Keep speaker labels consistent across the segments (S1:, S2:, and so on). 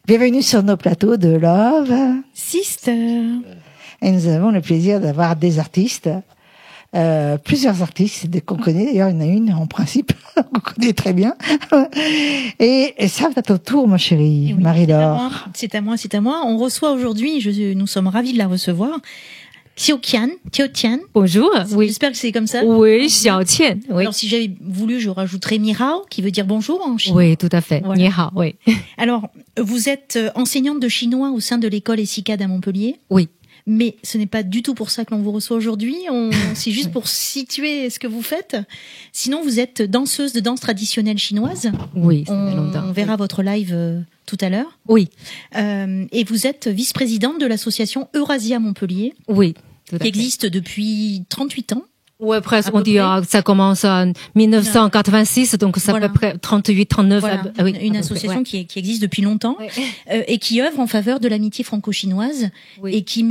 S1: Bienvenue sur nos plateaux de Love
S2: Sister.
S1: Et nous avons le plaisir d'avoir des artistes, plusieurs artistes qu'on connaît. D'ailleurs, il y en a une en principe qu'on connaît très bien. Et ça va à ton tour, ma chérie, oui, Marie-Laure.
S2: C'est à moi. On reçoit aujourd'hui, nous sommes ravis de la recevoir. Xiao Tian.
S3: Bonjour. Oui.
S2: J'espère que c'est comme ça.
S3: Oui, Xiao Tian. Oui.
S2: Alors, si j'avais voulu, je rajouterais Ni Hao, qui veut dire bonjour en chinois.
S3: Oui, tout à fait.
S2: Voilà.
S3: Ni Hao, oui.
S2: Alors, vous êtes enseignante de chinois au sein de l'école ESICAD à Montpellier.
S3: Oui.
S2: Mais ce n'est pas du tout pour ça que l'on vous reçoit aujourd'hui. C'est juste pour situer ce que vous faites. Sinon, vous êtes danseuse de danse traditionnelle chinoise.
S3: Oui, ça fait longtemps.
S2: On verra votre live tout à l'heure.
S3: Oui.
S2: Et vous êtes vice-présidente de l'association Eurasia Montpellier.
S3: Oui.
S2: Qui existe depuis 38 ans.
S3: Ouais, presque. On dit ça commence en 1986, donc ça
S2: voilà.
S3: à peu près 38, 39.
S2: Voilà.
S3: Oui,
S2: une association qui existe depuis longtemps et qui œuvre en faveur de l'amitié franco-chinoise et qui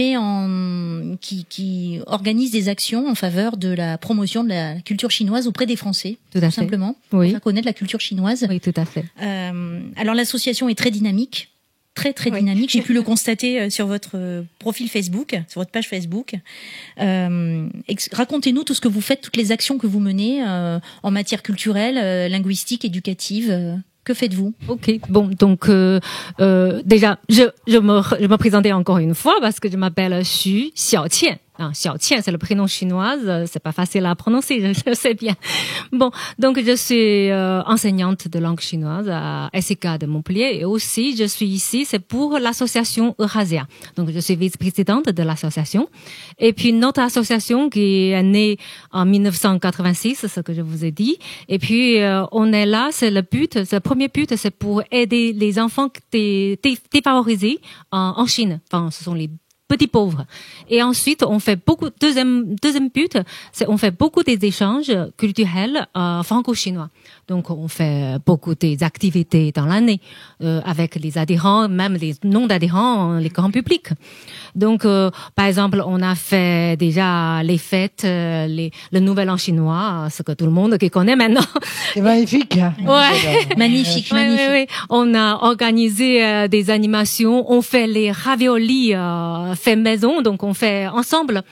S2: qui organise des actions en faveur de la promotion de la culture chinoise auprès des Français, tout simplement, pour faire connaître la culture chinoise.
S3: Oui, tout à fait.
S2: Alors l'association est très dynamique. Très dynamique. J'ai pu le constater sur votre profil Facebook, sur votre page Facebook. Racontez-nous tout ce que vous faites, toutes les actions que vous menez en matière culturelle, linguistique, éducative. Que faites-vous?
S3: Ok, bon, donc déjà, je me présentais encore une fois parce que je m'appelle Xu Xiaoqian. Xiaoqian, c'est le prénom chinois, c'est pas facile à prononcer, je sais bien. Bon, donc je suis enseignante de langue chinoise à SEK de Montpellier et aussi je suis ici, c'est pour l'association Eurasia. Donc je suis vice-présidente de l'association. Et puis notre association qui est née en 1986, ce que je vous ai dit. Et puis on est là, c'est le premier but, c'est pour aider les enfants défavorisés en Chine. Enfin, ce sont les petits pauvres. Et ensuite, on fait deuxième but, c'est on fait beaucoup des échanges culturels franco-chinois. Donc, on fait beaucoup des activités dans l'année avec les adhérents, même les non-adhérents, les grands publics. Donc, par exemple, on a fait déjà les fêtes, le Nouvel An chinois, ce que tout le monde qui connaît maintenant.
S1: C'est magnifique.
S2: Ouais. Magnifique.
S3: Oui. On a organisé des animations, on fait les raviolis fait maison, donc on fait ensemble.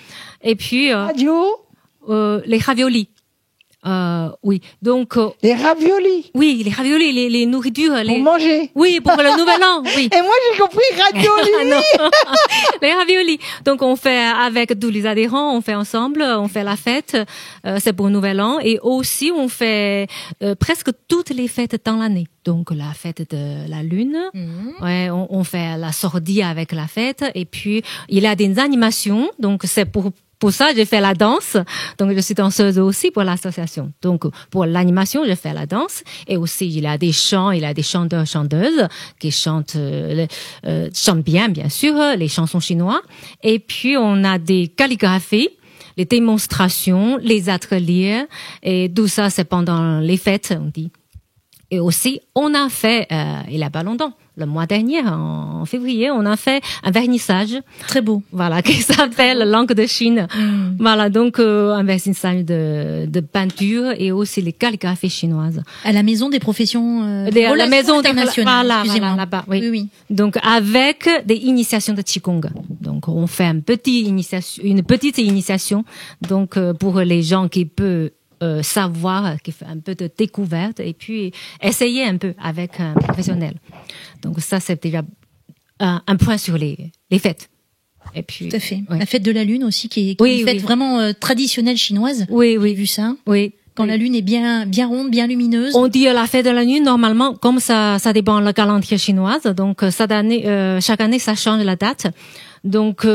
S3: Et puis les raviolis. Oui, donc
S1: les raviolis.
S3: Oui, les raviolis, les nourritures.
S1: Pour manger.
S3: Oui, pour le Nouvel An. Oui.
S1: Et moi j'ai compris raviolis.
S3: Non. Les raviolis. Donc on fait avec tous les adhérents, on fait ensemble, on fait la fête. C'est pour le Nouvel An et aussi on fait presque toutes les fêtes dans l'année. Donc la fête de la lune, ouais, on fait la sortie avec la fête et puis il y a des animations. Donc c'est pour ça, j'ai fait la danse. Donc, je suis danseuse aussi pour l'association. Donc, pour l'animation, je fais la danse. Et aussi, il y a des chants, il y a des chanteurs, chanteuses qui chantent bien sûr, les chansons chinoises. Et puis, on a des calligraphies, les démonstrations, les ateliers. Et tout ça, c'est pendant les fêtes, on dit. Et aussi, on a fait, il y a pas longtemps, le mois dernier, en février, on a fait un vernissage.
S2: Très beau.
S3: Voilà, qui s'appelle Langue de Chine. Voilà, donc un vernissage de peinture et aussi les calligraphies chinoises.
S2: À la maison des professions
S3: la maison
S2: internationale.
S3: Voilà, là-bas, oui. Donc avec des initiations de Qigong. Donc on fait une petite initiation. Donc pour les gens qui peuvent savoir, qui fait un peu de découverte et puis essayer un peu avec un professionnel. Donc ça, c'est déjà un point sur les fêtes. Et puis,
S2: tout à fait. Ouais. La fête de la lune aussi, qui est une fête vraiment traditionnelle chinoise.
S3: Oui.
S2: J'ai vu ça.
S3: Oui.
S2: Quand la lune est bien ronde, bien lumineuse.
S3: On dit la fête de la lune, normalement, comme ça dépend de la calendrier chinoise. Donc, chaque année, ça change la date. Donc,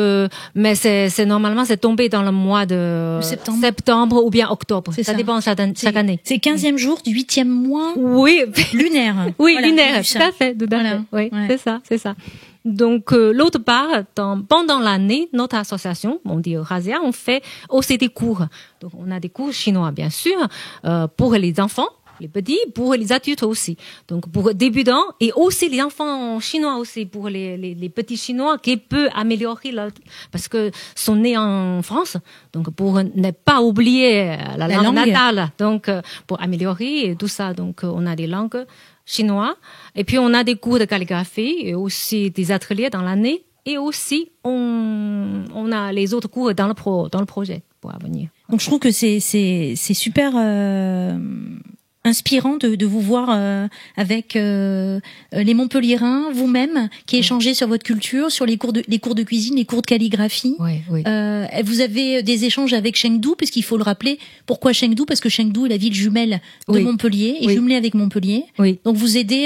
S3: mais c'est normalement, c'est tombé dans le mois de septembre ou bien octobre. Ça dépend chaque année.
S2: C'est 15e jour du 8e mois.
S3: Oui.
S2: Lunaire.
S3: Oui,
S2: voilà,
S3: lunaire. Tout à fait. Oui, c'est ça. Donc, l'autre part, pendant l'année, notre association, on dit Eurasia, on fait aussi des cours. Donc, on a des cours chinois, bien sûr, pour les enfants, les petits, pour les adultes aussi. Donc, pour débutants et aussi les enfants chinois aussi, pour les petits chinois qui peut améliorer parce que sont nés en France. Donc, pour ne pas oublier la langue natale. Donc, pour améliorer tout ça. Donc, on a des langues chinois. Et puis, on a des cours de calligraphie et aussi des ateliers dans l'année. Et aussi, on a les autres cours dans le projet pour venir.
S2: Donc, je trouve que c'est super, inspirant de vous voir avec les Montpelliérains, vous-même, qui échangez sur votre culture, sur les cours de cuisine, les cours de calligraphie.
S3: Oui.
S2: Vous avez des échanges avec Chengdu, puisqu'il faut le rappeler. Pourquoi Chengdu? Parce que Chengdu est la ville jumelle de Montpellier, et jumelée avec Montpellier. Oui. Donc vous aidez.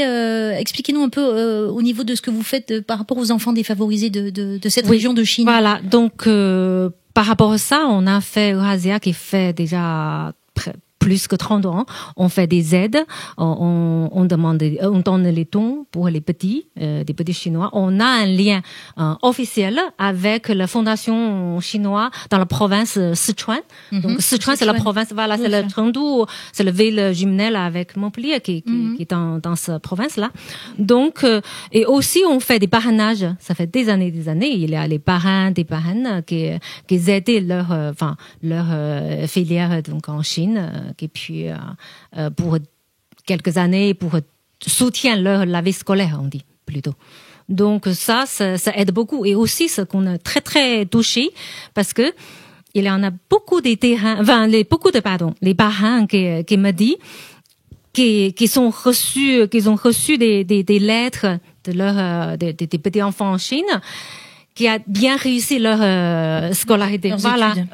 S2: Expliquez-nous un peu au niveau de ce que vous faites par rapport aux enfants défavorisés de cette région de Chine.
S3: Voilà. Donc par rapport à ça, on a fait Eurasia qui fait déjà plus que 30 ans, on fait des aides, on donne les dons pour les petits, des petits chinois. On a un lien officiel avec la fondation chinoise dans la province Sichuan. Donc Sichuan, c'est la province, voilà, c'est le Chengdu, c'est la ville jumelle avec Montpellier qui est dans cette province-là. Donc, et aussi on fait des parrainages. Ça fait des années. Il y a les parrains, des parraines qui aident leur filière donc en Chine. Et puis pour quelques années pour soutien la vie scolaire, on dit plutôt. Donc ça aide beaucoup. Et aussi ce qu'on a très très touché, parce que il y en a beaucoup des les parrains qui me disent qu'ils ont reçu des lettres de des petits enfants en Chine qui a bien réussi leur scolarité,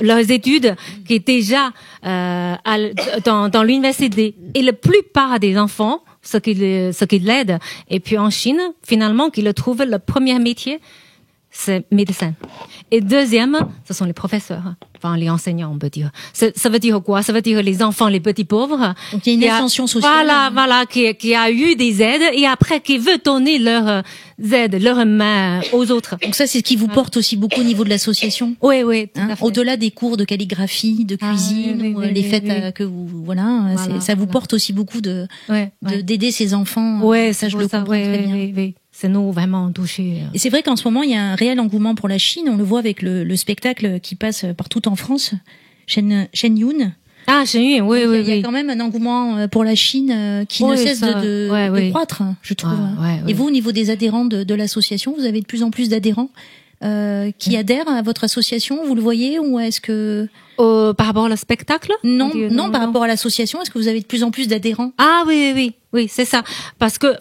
S3: leurs études, qui est déjà dans l'université. Et la plupart des enfants, ce qui l'aide, et puis en Chine, finalement, qu'ils trouvent le premier métier, c'est médecin. Et deuxième, ce sont les professeurs, les enseignants, on peut dire. Ça veut dire quoi? Ça veut dire les enfants, les petits pauvres.
S2: Donc il y a une ascension sociale.
S3: Qui a eu des aides et après qui veut donner leurs aides, leurs mains aux autres.
S2: Donc ça, c'est ce qui vous porte aussi beaucoup au niveau de l'association.
S3: Oui, tout à fait.
S2: Au-delà des cours de calligraphie, de cuisine, les fêtes que vous, ça vous porte aussi beaucoup d'aider ces enfants.
S3: Oui, ça je le comprends très bien. Oui. C'est nous vraiment touchés.
S2: Et c'est vrai qu'en ce moment, il y a un réel engouement pour la Chine. On le voit avec le spectacle qui passe partout en France, Shen Yun.
S3: Ah, Shen Yun, oui.
S2: Il y a quand même un engouement pour la Chine qui ne cesse de croître, je trouve. Et vous, au niveau des adhérents de l'association, vous avez de plus en plus d'adhérents qui adhèrent à votre association, vous le voyez, ou est-ce que...
S3: par rapport au spectacle?
S2: Non, par rapport à l'association, est-ce que vous avez de plus en plus d'adhérents?
S3: Ah oui, c'est ça. Parce que,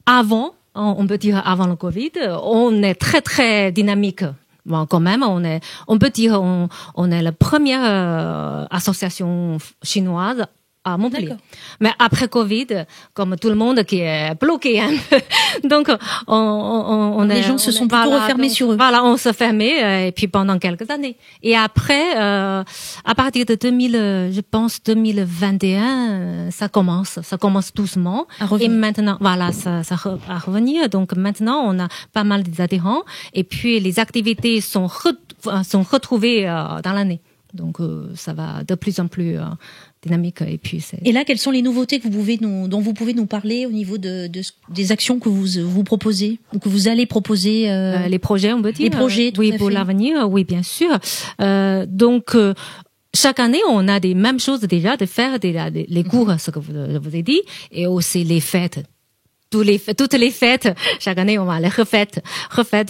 S3: avant, on peut dire avant le Covid, on est très très dynamique. Bon, quand même, on peut dire on est la première association chinoise à Montpellier. D'accord. Mais après Covid, comme tout le monde qui est bloqué un peu, donc
S2: les gens se sont plutôt refermés sur eux.
S3: Voilà, on se fermait et puis pendant quelques années. Et après, à partir de 2021, ça commence doucement. Et maintenant, ça à revenir. Donc maintenant, on a pas mal d'adhérents et puis les activités sont retrouvées dans l'année. Donc ça va de plus en plus dynamique.
S2: Et là, quelles sont les nouveautés dont vous pouvez nous parler au niveau des actions que vous proposez ou que vous allez proposer?
S3: Les projets, on peut dire.
S2: Les projets, tout à fait.
S3: Pour l'avenir, oui, bien sûr. Donc chaque année, on a des mêmes choses déjà de faire les cours, ce que vous avez dit, et aussi les fêtes. Toutes les fêtes, chaque année on va les refaites.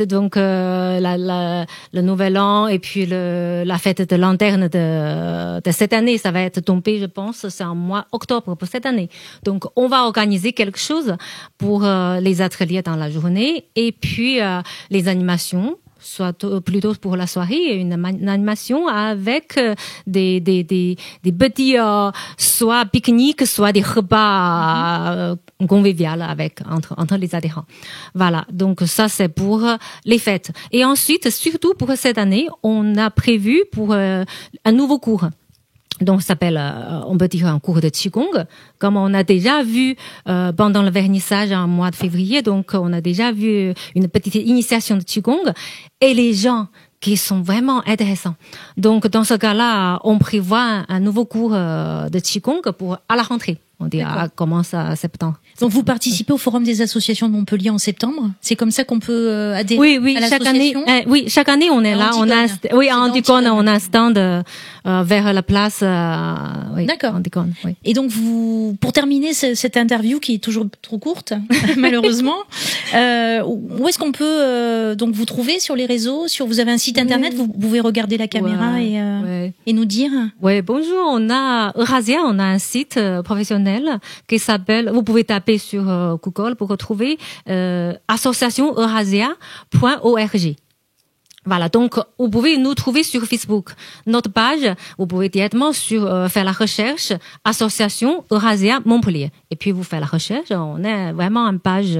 S3: Donc le Nouvel An et puis la fête de lanterne de cette année, ça va être tombé, je pense, c'est en mois octobre pour cette année. Donc on va organiser quelque chose pour les ateliers dans la journée et puis les animations. Soit plutôt pour la soirée, une animation avec des petits soit pique-nique, soit des repas convivial entre les adhérents. Voilà, donc ça c'est pour les fêtes. Et ensuite, surtout pour cette année, on a prévu pour un nouveau cours. Donc, ça s'appelle, on peut dire un cours de Qigong. Comme on a déjà vu pendant le vernissage en mois de février, donc on a déjà vu une petite initiation de Qigong et les gens qui sont vraiment intéressants. Donc, dans ce cas-là, on prévoit un nouveau cours de Qigong pour à la rentrée. On dit commence à septembre.
S2: Donc vous participez au Forum des associations de Montpellier en septembre. C'est comme ça qu'on peut adhérer
S3: oui,
S2: à
S3: l'association. Chaque année on est là. On a à Antigone, on a un stand vers la place.
S2: D'accord.
S3: Antigone, oui.
S2: Et donc vous, pour terminer cette interview qui est toujours trop courte, malheureusement, où est-ce qu'on peut donc vous trouver sur les réseaux? Vous avez un site internet, vous pouvez regarder la caméra et nous dire.
S3: Oui, bonjour. On a Eurasia, on a un site professionnel qui s'appelle. Vous pouvez taper sur Google pour retrouver associationeurasia.org. Voilà, donc vous pouvez nous trouver sur Facebook. Notre page, vous pouvez directement faire la recherche Association Eurasia Montpellier. Et puis vous faites la recherche, on est vraiment une page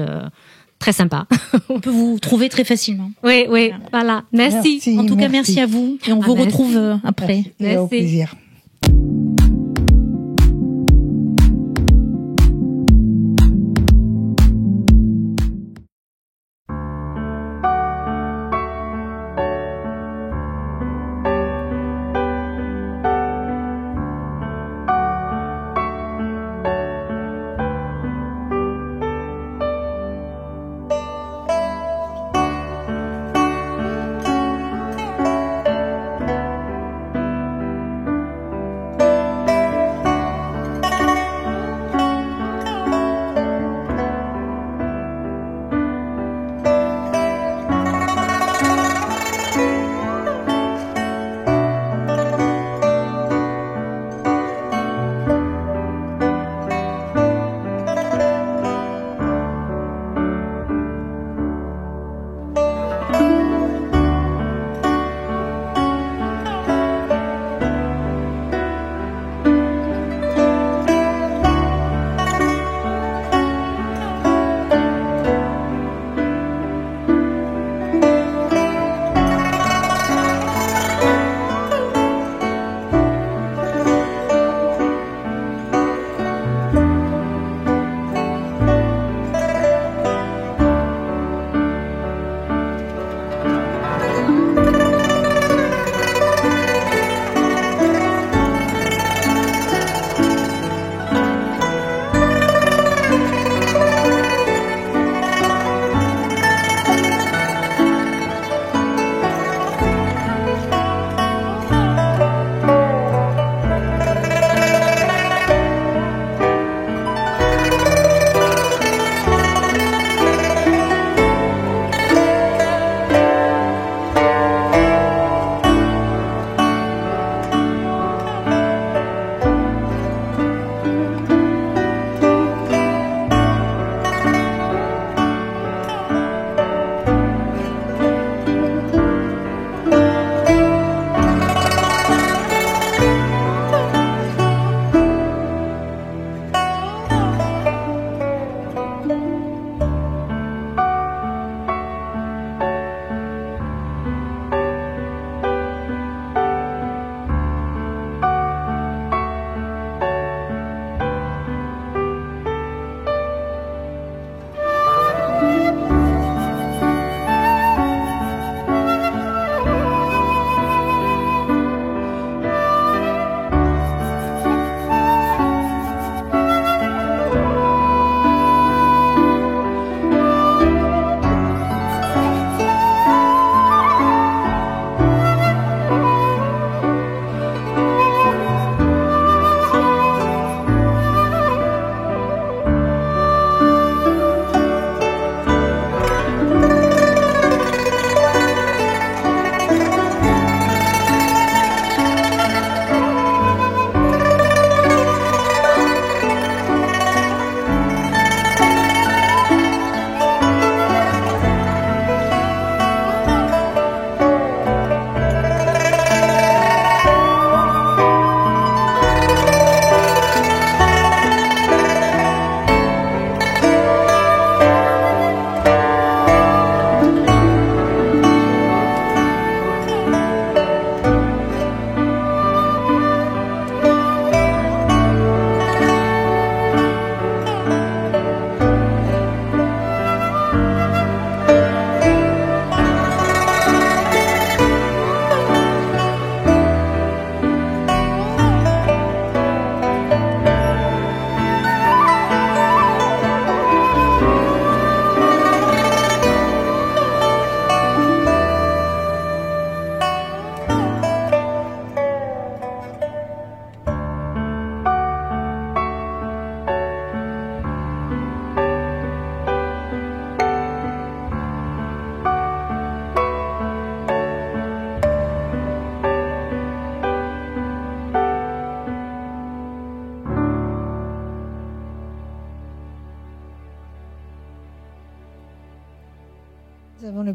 S3: très sympa.
S2: On peut vous trouver très facilement.
S3: Oui, voilà. Merci.
S2: En tout cas, merci à vous et on vous retrouve après.
S1: Merci. Au plaisir.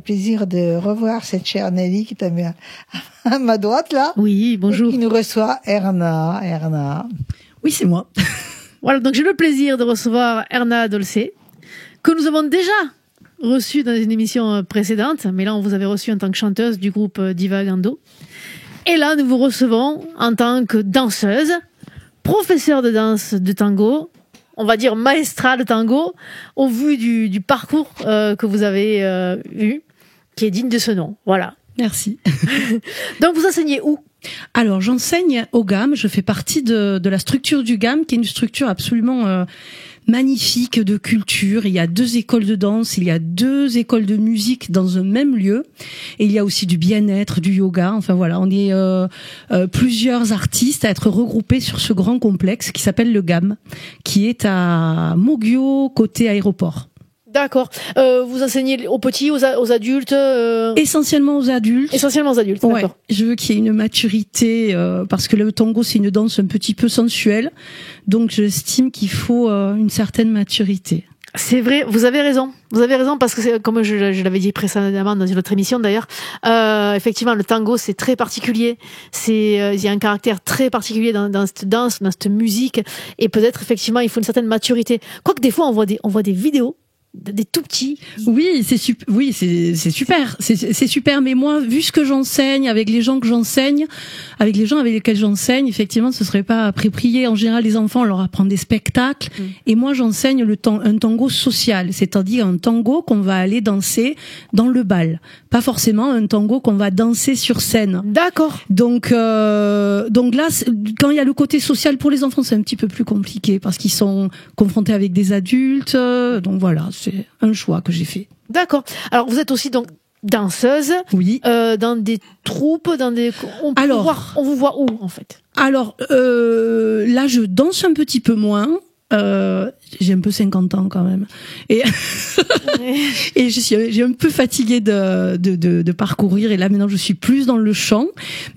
S1: plaisir de revoir cette chère Nelly qui t'a mis à ma droite, là.
S4: Oui, bonjour.
S1: Et qui nous reçoit Erna.
S4: Oui, c'est moi. Voilà, donc j'ai le plaisir de recevoir Erna Dolce, que nous avons déjà reçue dans une émission précédente, mais là on vous avait reçue en tant que chanteuse du groupe Divagando. Et là nous vous recevons en tant que danseuse, professeure de danse de tango, on va dire maestra de tango, au vu du parcours que vous avez eu, qui est digne de ce nom. Voilà.
S5: Merci.
S4: Donc vous enseignez où ?
S5: Alors j'enseigne au GAM, je fais partie de la structure du GAM, qui est une structure absolument magnifique de culture. Il y a 2 écoles de danse, il y a 2 écoles de musique dans un même lieu, et il y a aussi du bien-être, du yoga. Enfin voilà, on est plusieurs artistes à être regroupés sur ce grand complexe qui s'appelle le GAM, qui est à Moguio, côté aéroport.
S4: D'accord. Vous enseignez aux petits, aux adultes
S5: Essentiellement aux adultes.
S4: Essentiellement aux adultes,
S5: ouais,
S4: d'accord.
S5: Je veux qu'il y ait une maturité, parce que le tango, c'est une danse un petit peu sensuelle. Donc, j'estime qu'il faut une certaine maturité.
S4: C'est vrai, vous avez raison. Vous avez raison parce que c'est, comme je l'avais dit précédemment dans une autre émission d'ailleurs, effectivement le tango c'est très particulier. Il y a un caractère très particulier dans cette danse, dans cette musique, et peut-être effectivement il faut une certaine maturité. Quoique des fois on voit des vidéos des tout petits.
S5: Oui, c'est super. C'est super. Mais moi, vu ce que j'enseigne, avec les gens que j'enseigne, avec les gens avec lesquels j'enseigne, effectivement, ce serait pas approprié. En général, les enfants, on leur apprend des spectacles. Et moi, j'enseigne un tango social. C'est-à-dire un tango qu'on va aller danser dans le bal. Pas forcément un tango qu'on va danser sur scène.
S4: D'accord.
S5: Donc là, quand il y a le côté social pour les enfants, c'est un petit peu plus compliqué parce qu'ils sont confrontés avec des adultes. Donc voilà, c'est un choix que j'ai fait.
S4: D'accord. Alors vous êtes aussi donc danseuse.
S5: Oui.
S4: Dans des troupes, on vous voit où en fait?
S5: Alors là, je danse un petit peu moins. J'ai un peu 50 ans quand même, et et j'ai un peu fatigué de parcourir, et là maintenant je suis plus dans le chant.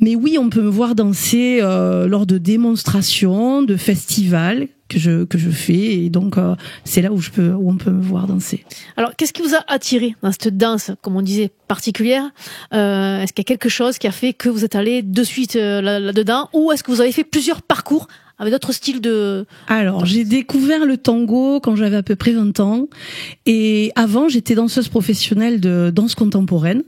S5: Mais oui, on peut me voir danser lors de démonstrations, de festivals que je fais, et donc c'est là où on peut me voir danser.
S4: Alors qu'est-ce qui vous a attiré dans cette danse, comme on disait, particulière? Est-ce qu'il y a quelque chose qui a fait que vous êtes allé de suite là-dedans, ou est-ce que vous avez fait plusieurs parcours avec d'autres styles de...
S5: Alors, j'ai découvert le tango quand j'avais à peu près 20 ans. Et avant, j'étais danseuse professionnelle de danse contemporaine.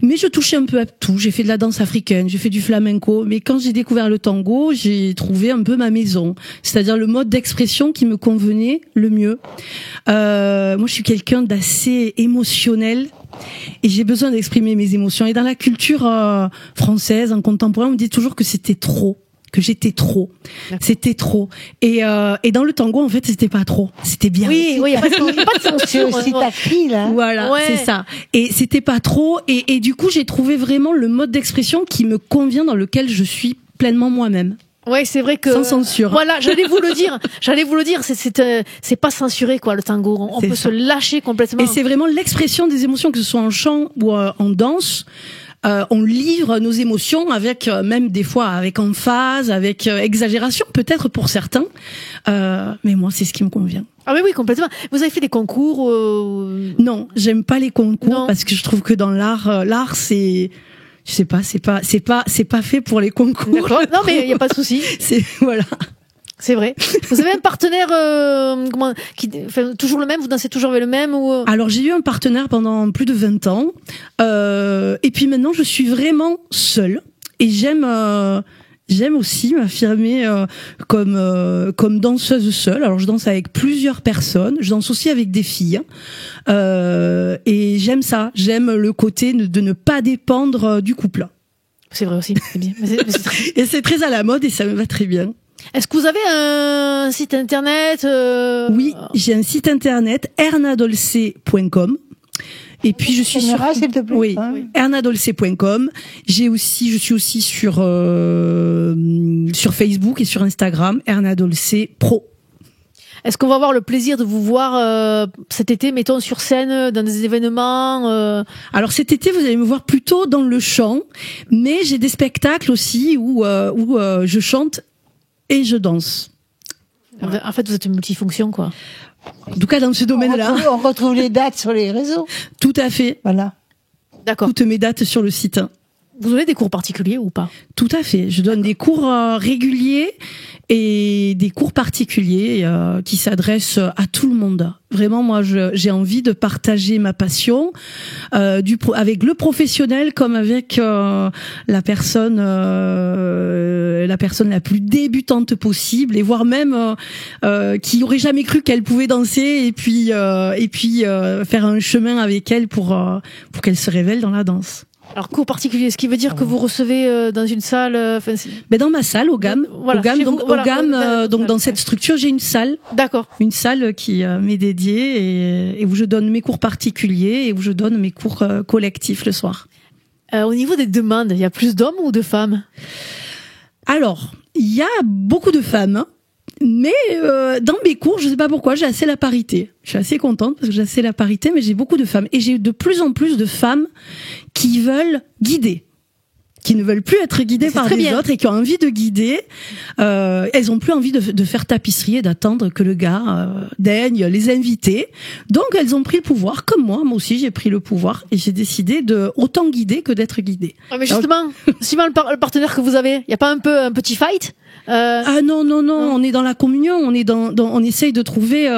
S5: Mais je touchais un peu à tout. J'ai fait de la danse africaine, j'ai fait du flamenco. Mais quand j'ai découvert le tango, j'ai trouvé un peu ma maison. C'est-à-dire le mode d'expression qui me convenait le mieux. Moi, je suis quelqu'un d'assez émotionnel. Et j'ai besoin d'exprimer mes émotions. Et dans la culture française, en contemporain, on me dit toujours que c'était trop. Que j'étais trop. C'était trop. Et dans le tango, en fait, c'était pas trop. C'était bien.
S4: Oui, parce qu'il n'y a pas de censure.
S1: C'est aussi ta fille, là.
S5: Voilà, ouais. C'est ça. Et c'était pas trop. Et du coup, j'ai trouvé vraiment le mode d'expression qui me convient, dans lequel je suis pleinement moi-même.
S4: Ouais, c'est vrai que...
S5: Sans censure.
S4: Voilà, j'allais vous le dire. C'est pas censuré, quoi, le tango. On peut se lâcher complètement.
S5: Et c'est vraiment l'expression des émotions, que ce soit en chant ou en danse. On livre nos émotions avec, même des fois avec emphase, avec exagération peut-être pour certains, mais moi c'est ce qui me convient.
S4: Ah oui, complètement. Vous avez fait des concours?
S5: Non, j'aime pas les concours parce que je trouve que dans l'art c'est, je sais pas, c'est pas fait pour les concours.
S4: D'accord. Non mais il y a pas de souci.
S5: Voilà.
S4: C'est vrai. Vous avez un partenaire toujours le même? Vous dansez toujours avec le même ou...
S5: Alors j'ai eu un partenaire pendant plus de 20 ans, et puis maintenant je suis vraiment seule, et j'aime aussi m'affirmer comme danseuse seule. Alors je danse avec plusieurs personnes, je danse aussi avec des filles, et j'aime ça. J'aime le côté de ne pas dépendre du couple.
S4: C'est vrai aussi. C'est bien.
S5: Et c'est très à la mode et ça me va très bien.
S4: Est-ce que vous avez un site internet?
S5: Oui, j'ai un site internet, ernadolce.com. Et puis je suis sur,
S1: s'il te plaît.
S5: Oui, ernadolce.com. Je suis aussi sur Facebook et sur Instagram, Ernadolce Pro.
S4: Est-ce qu'on va avoir le plaisir de vous voir cet été, mettons, sur scène, dans des événements
S5: Alors cet été, vous allez me voir plutôt dans le chant, mais j'ai des spectacles aussi où je chante et je danse.
S4: En fait, vous êtes une multifonction, quoi.
S5: En tout cas, dans ce domaine-là.
S1: On retrouve les dates sur les réseaux.
S5: Tout à fait.
S1: Voilà.
S4: D'accord.
S5: Toutes mes dates sur le site.
S4: Vous donnez des cours particuliers ou pas?
S5: Tout à fait. Je donne des cours réguliers et des cours particuliers qui s'adressent à tout le monde. Vraiment, moi, j'ai envie de partager ma passion avec le professionnel comme avec la personne la plus débutante possible, et voire même qui aurait jamais cru qu'elle pouvait danser, et puis faire un chemin avec elle pour qu'elle se révèle dans la danse.
S4: Alors, cours particulier, ce qui veut dire que vous recevez dans une salle...
S5: dans ma salle, au GAM.
S4: Voilà,
S5: donc dans cette structure, j'ai une salle.
S4: D'accord.
S5: Une salle qui m'est dédiée et où je donne mes cours particuliers et où je donne mes cours collectifs le soir.
S4: Au niveau des demandes, il y a plus d'hommes ou de femmes?
S5: Alors, il y a beaucoup de femmes. Mais dans mes cours, je sais pas pourquoi, j'ai assez la parité. Je suis assez contente parce que j'ai assez la parité, mais j'ai beaucoup de femmes. Et j'ai de plus en plus de femmes qui veulent guider, qui ne veulent plus être guidées par les autres et qui ont envie de guider. Elles ont plus envie de faire tapisserie et d'attendre que le gars daigne les inviter. Donc elles ont pris le pouvoir, comme moi aussi j'ai pris le pouvoir et j'ai décidé de autant guider que d'être guidée.
S4: Ah, mais justement, suivant le partenaire que vous avez, il y a pas un petit fight?
S5: Ah non, on est dans la communion, on essaye de trouver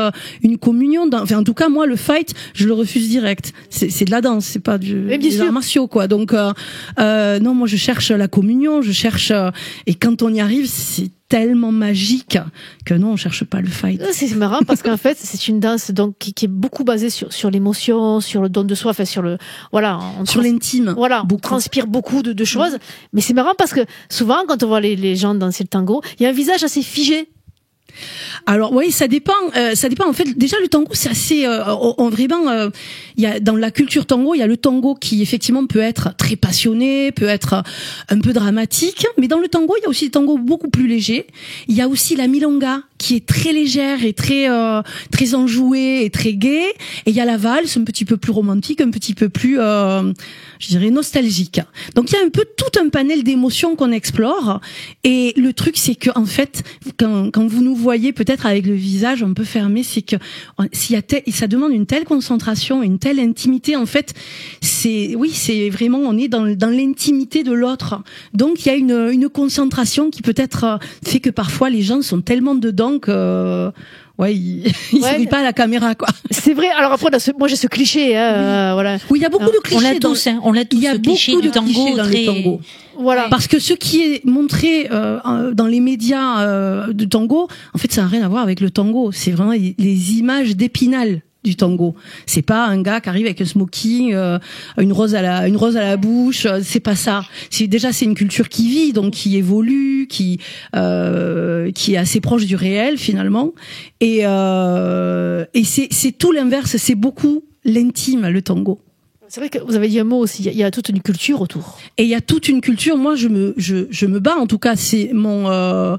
S5: une communion. Enfin, en tout cas, moi, le fight, je le refuse direct. C'est de la danse, c'est pas des arts martiaux, quoi. Donc, non, moi, je cherche la communion, et quand on y arrive, c'est tellement magique que non, on cherche pas le fight.
S4: C'est marrant parce qu'en fait, c'est une danse donc qui est beaucoup basée sur l'émotion, sur le don de soi, enfin sur l'intime. Voilà, on transpire beaucoup de choses. Mais c'est marrant parce que souvent, quand on voit les gens danser le tango, il y a un visage assez figé.
S5: Alors oui, ça dépend. En fait, déjà le tango, c'est assez. Vraiment, il y a dans la culture tango, il y a le tango qui effectivement peut être très passionné, peut être un peu dramatique. Mais dans le tango, il y a aussi des tangos beaucoup plus légers. Il y a aussi la milonga qui est très légère et très enjouée et très gaie. Et il y a la valse un petit peu plus romantique, un petit peu plus, je dirais, nostalgique. Donc il y a un peu tout un panel d'émotions qu'on explore. Et le truc, c'est que en fait, quand vous nous voyez peut-être avec le visage un peu fermé, c'est que ça demande une telle concentration, une telle intimité. En fait, c'est vraiment, on est dans l'intimité de l'autre. Donc il y a une concentration qui peut-être fait que parfois les gens sont tellement dedans que ils se pas à la caméra, quoi.
S4: C'est vrai. Alors après, moi j'ai ce cliché, voilà.
S5: Oui, il y a beaucoup de clichés.
S2: On l'a tous. Il y a
S5: beaucoup de clichés dans le tango.
S4: Voilà.
S5: Parce que ce qui est montré dans les médias de tango, en fait, ça n'a rien à voir avec le tango. C'est vraiment les images d'Épinal du tango. C'est pas un gars qui arrive avec un smoking, une rose à la bouche. C'est pas ça. C'est une culture qui vit, donc qui évolue, qui est assez proche du réel finalement. Et c'est tout l'inverse. C'est beaucoup l'intime, le tango.
S4: C'est vrai que vous avez dit un mot aussi. Il y a toute une culture autour.
S5: Et il y a toute une culture. Moi, je me bats. En tout cas, c'est ma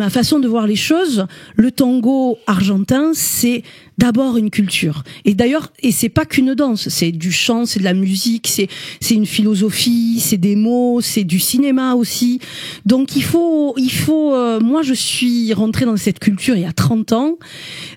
S5: façon de voir les choses. Le tango argentin, c'est d'abord une culture. Et d'ailleurs, c'est pas qu'une danse. C'est du chant, c'est de la musique, c'est une philosophie, c'est des mots, c'est du cinéma aussi. Donc il faut. Moi, je suis rentrée dans cette culture il y a 30 ans.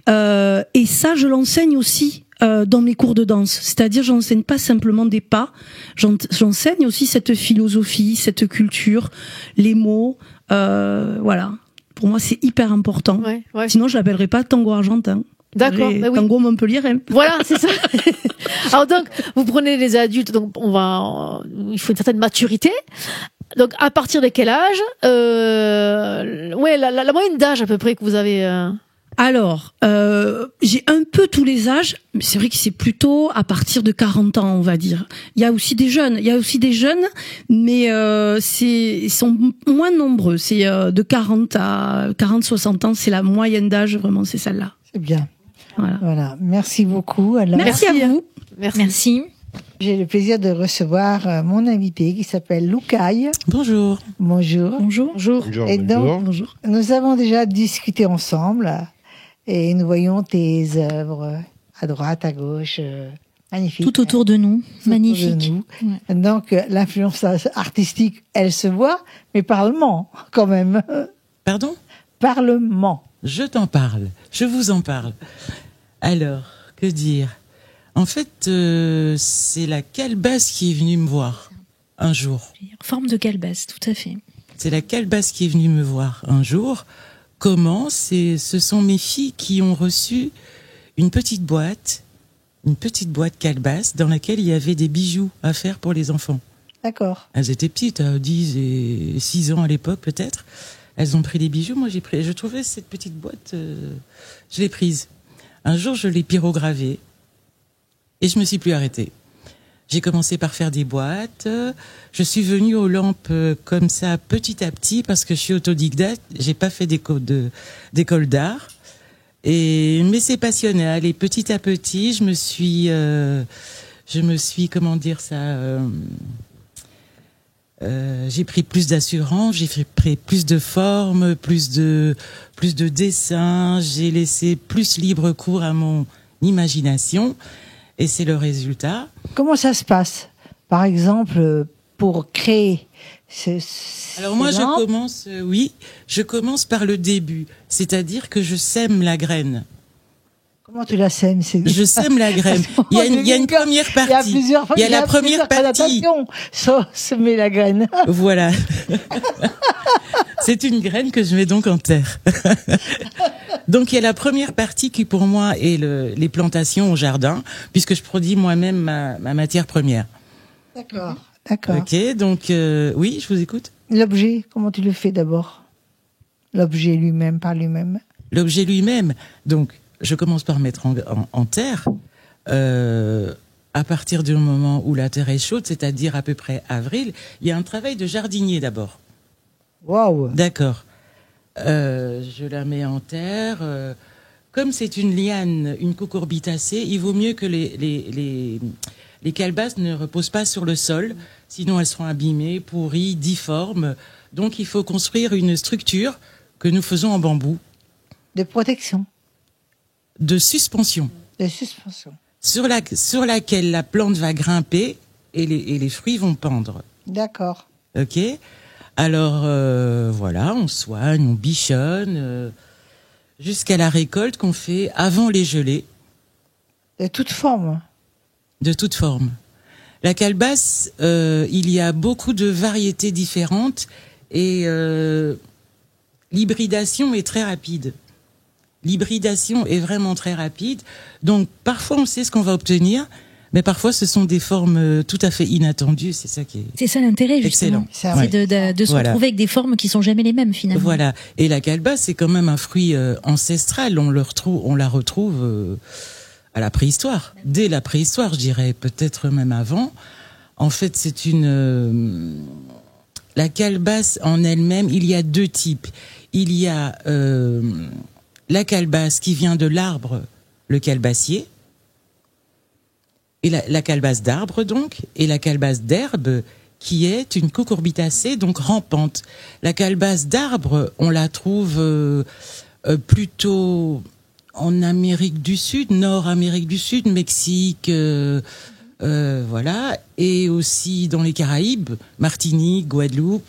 S5: Et ça, je l'enseigne aussi. Dans mes cours de danse, c'est-à-dire j'enseigne pas simplement des pas, j'enseigne aussi cette philosophie, cette culture, les mots, voilà. Pour moi, c'est hyper important. Ouais. Sinon, je l'appellerais pas tango argentin.
S4: D'accord. Bah oui.
S5: Tango Montpellier.
S4: Voilà, c'est ça. Alors donc, vous prenez les adultes, donc il faut une certaine maturité. Donc, à partir de quel âge la moyenne d'âge à peu près que vous avez.
S5: Alors, j'ai un peu tous les âges, mais c'est vrai que c'est plutôt à partir de 40 ans, on va dire. Il y a aussi des jeunes, mais ils sont moins nombreux. C'est de 40-60 ans, c'est la moyenne d'âge, vraiment, c'est celle-là.
S1: C'est bien. Voilà. Merci beaucoup. Alors,
S5: merci à vous.
S2: Merci.
S1: J'ai le plaisir de recevoir mon invité qui s'appelle Lucaille.
S6: Bonjour.
S1: Et donc, nous avons déjà discuté ensemble et nous voyons tes œuvres à droite, à gauche, magnifiques.
S2: Tout autour de nous, magnifique.
S1: Ouais. Donc, l'influence artistique, elle se voit, mais parlement, quand même.
S6: Pardon ?
S1: Parlement.
S6: Je t'en parle. Je vous en parle. Alors, que dire ? En fait, c'est la calebasse qui est venue me voir un jour.
S2: Forme de calebasse, tout à fait.
S6: C'est la calebasse qui est venue me voir un jour. Comment? Ce sont mes filles qui ont reçu une petite boîte calebasse dans laquelle il y avait des bijoux à faire pour les enfants.
S1: D'accord.
S6: Elles étaient petites, 10 et 6 ans à l'époque peut-être. Elles ont pris des bijoux. Moi, je trouvais cette petite boîte, je l'ai prise. Un jour, je l'ai pyrogravée et je me suis plus arrêtée. J'ai commencé par faire des boîtes. Je suis venue aux lampes comme ça, petit à petit, parce que je suis autodidacte. J'ai pas fait d'école d'art. Mais c'est passionnel. Allez, petit à petit, je me suis, comment dire ça, j'ai pris plus d'assurance, j'ai pris plus de forme, plus de dessins, j'ai laissé plus libre cours à mon imagination, et c'est le résultat.
S1: Comment ça se passe, par exemple, pour créer
S6: Alors moi, je commence par le début, c'est-à-dire que je sème la graine.
S1: Comment tu la sèmes?
S6: Je sème la graine. Il y a une première partie. Il y a la première partie.
S1: Semer la graine.
S6: Voilà. C'est une graine que je mets donc en terre. Donc il y a la première partie qui pour moi est les plantations au jardin, puisque je produis moi-même ma matière première.
S1: D'accord.
S6: Ok, donc oui, je vous écoute.
S1: L'objet, comment tu le fais d'abord? L'objet lui-même, par lui-même.
S6: L'objet lui-même, donc je commence par mettre en terre. À partir du moment où la terre est chaude, c'est-à-dire à peu près avril, il y a un travail de jardinier d'abord.
S1: Waouh.
S6: D'accord. Je la mets en terre. Comme c'est une liane, une cucurbitacée, il vaut mieux que les calebasses ne reposent pas sur le sol, sinon elles seront abîmées, pourries, difformes. Donc il faut construire une structure que nous faisons en bambou.
S1: De protection.
S6: De suspension.
S1: De suspension.
S6: Sur laquelle la plante va grimper et les fruits vont pendre.
S1: D'accord.
S6: Ok. Alors voilà, on soigne, on bichonne jusqu'à la récolte qu'on fait avant les gelées.
S1: De toute forme.
S6: De toute forme. La calebasse, il y a beaucoup de variétés différentes et l'hybridation est très rapide. L'hybridation est vraiment très rapide. Donc, parfois, on sait ce qu'on va obtenir, mais parfois, ce sont des formes tout à fait inattendues. C'est ça qui est.
S2: C'est ça l'intérêt, justement.
S6: Excellent.
S2: C'est de se retrouver avec des formes qui sont jamais les mêmes, finalement.
S6: Voilà. Et la calebasse, c'est quand même un fruit ancestral. On la retrouve à la préhistoire. Dès la préhistoire, je dirais, peut-être même avant. En fait, c'est la calebasse en elle-même, il y a deux types. Il y a la calebasse qui vient de l'arbre, le calebassier, et la calebasse d'arbre donc, et la calebasse d'herbe qui est une cucurbitacée, donc rampante. La calebasse d'arbre, on la trouve plutôt en Amérique du Sud, Nord-Amérique du Sud, Mexique, voilà, et aussi dans les Caraïbes, Martinique, Guadeloupe.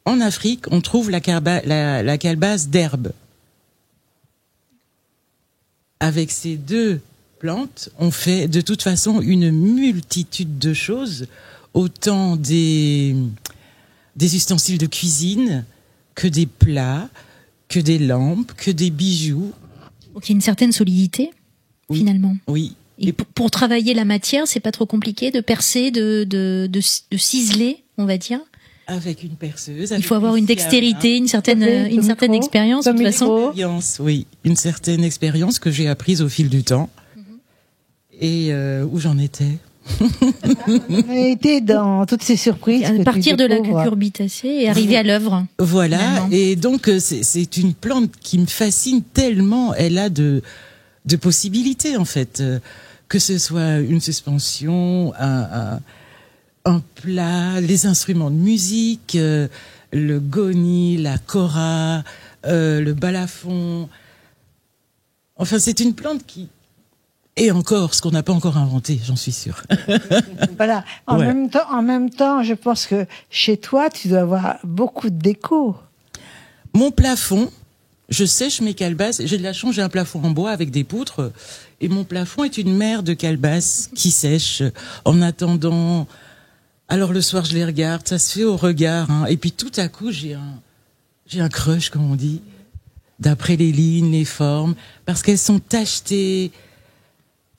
S6: En Afrique, on trouve la calebasse d'herbe. Avec ces deux plantes, on fait de toute façon une multitude de choses, autant des ustensiles de cuisine, que des plats, que des lampes, que des bijoux.
S2: Donc il y a une certaine solidité, finalement.
S6: Oui.
S2: Et pour travailler la matière, c'est pas trop compliqué de percer, de ciseler, on va dire.
S6: Avec une perceuse.
S2: Il faut avoir une dextérité, une certaine expérience, de toute façon.
S6: Oui, une certaine expérience que j'ai apprise au fil du temps. Et où j'en étais.
S1: On a été dans toutes ces surprises.
S2: À partir de la cucurbitacée et arriver à l'œuvre.
S6: Voilà.
S2: Finalement.
S6: Et donc, c'est une plante qui me fascine tellement. Elle a de possibilités, en fait. Que ce soit une suspension, un plat, les instruments de musique, le goni, la kora, le balafon. Enfin, c'est une plante qui est encore ce qu'on n'a pas encore inventé, j'en suis sûre.
S1: Voilà. En même temps, je pense que chez toi, tu dois avoir beaucoup de déco.
S6: Mon plafond Je sèche mes calebasses. J'ai de la chance, j'ai un plafond en bois avec des poutres. Et mon plafond est une mer de calebasses qui sèchent en attendant. Alors le soir, je les regarde. Ça se fait au regard. Hein. Et puis tout à coup, j'ai un crush, comme on dit, d'après les lignes, les formes, parce qu'elles sont tachetées.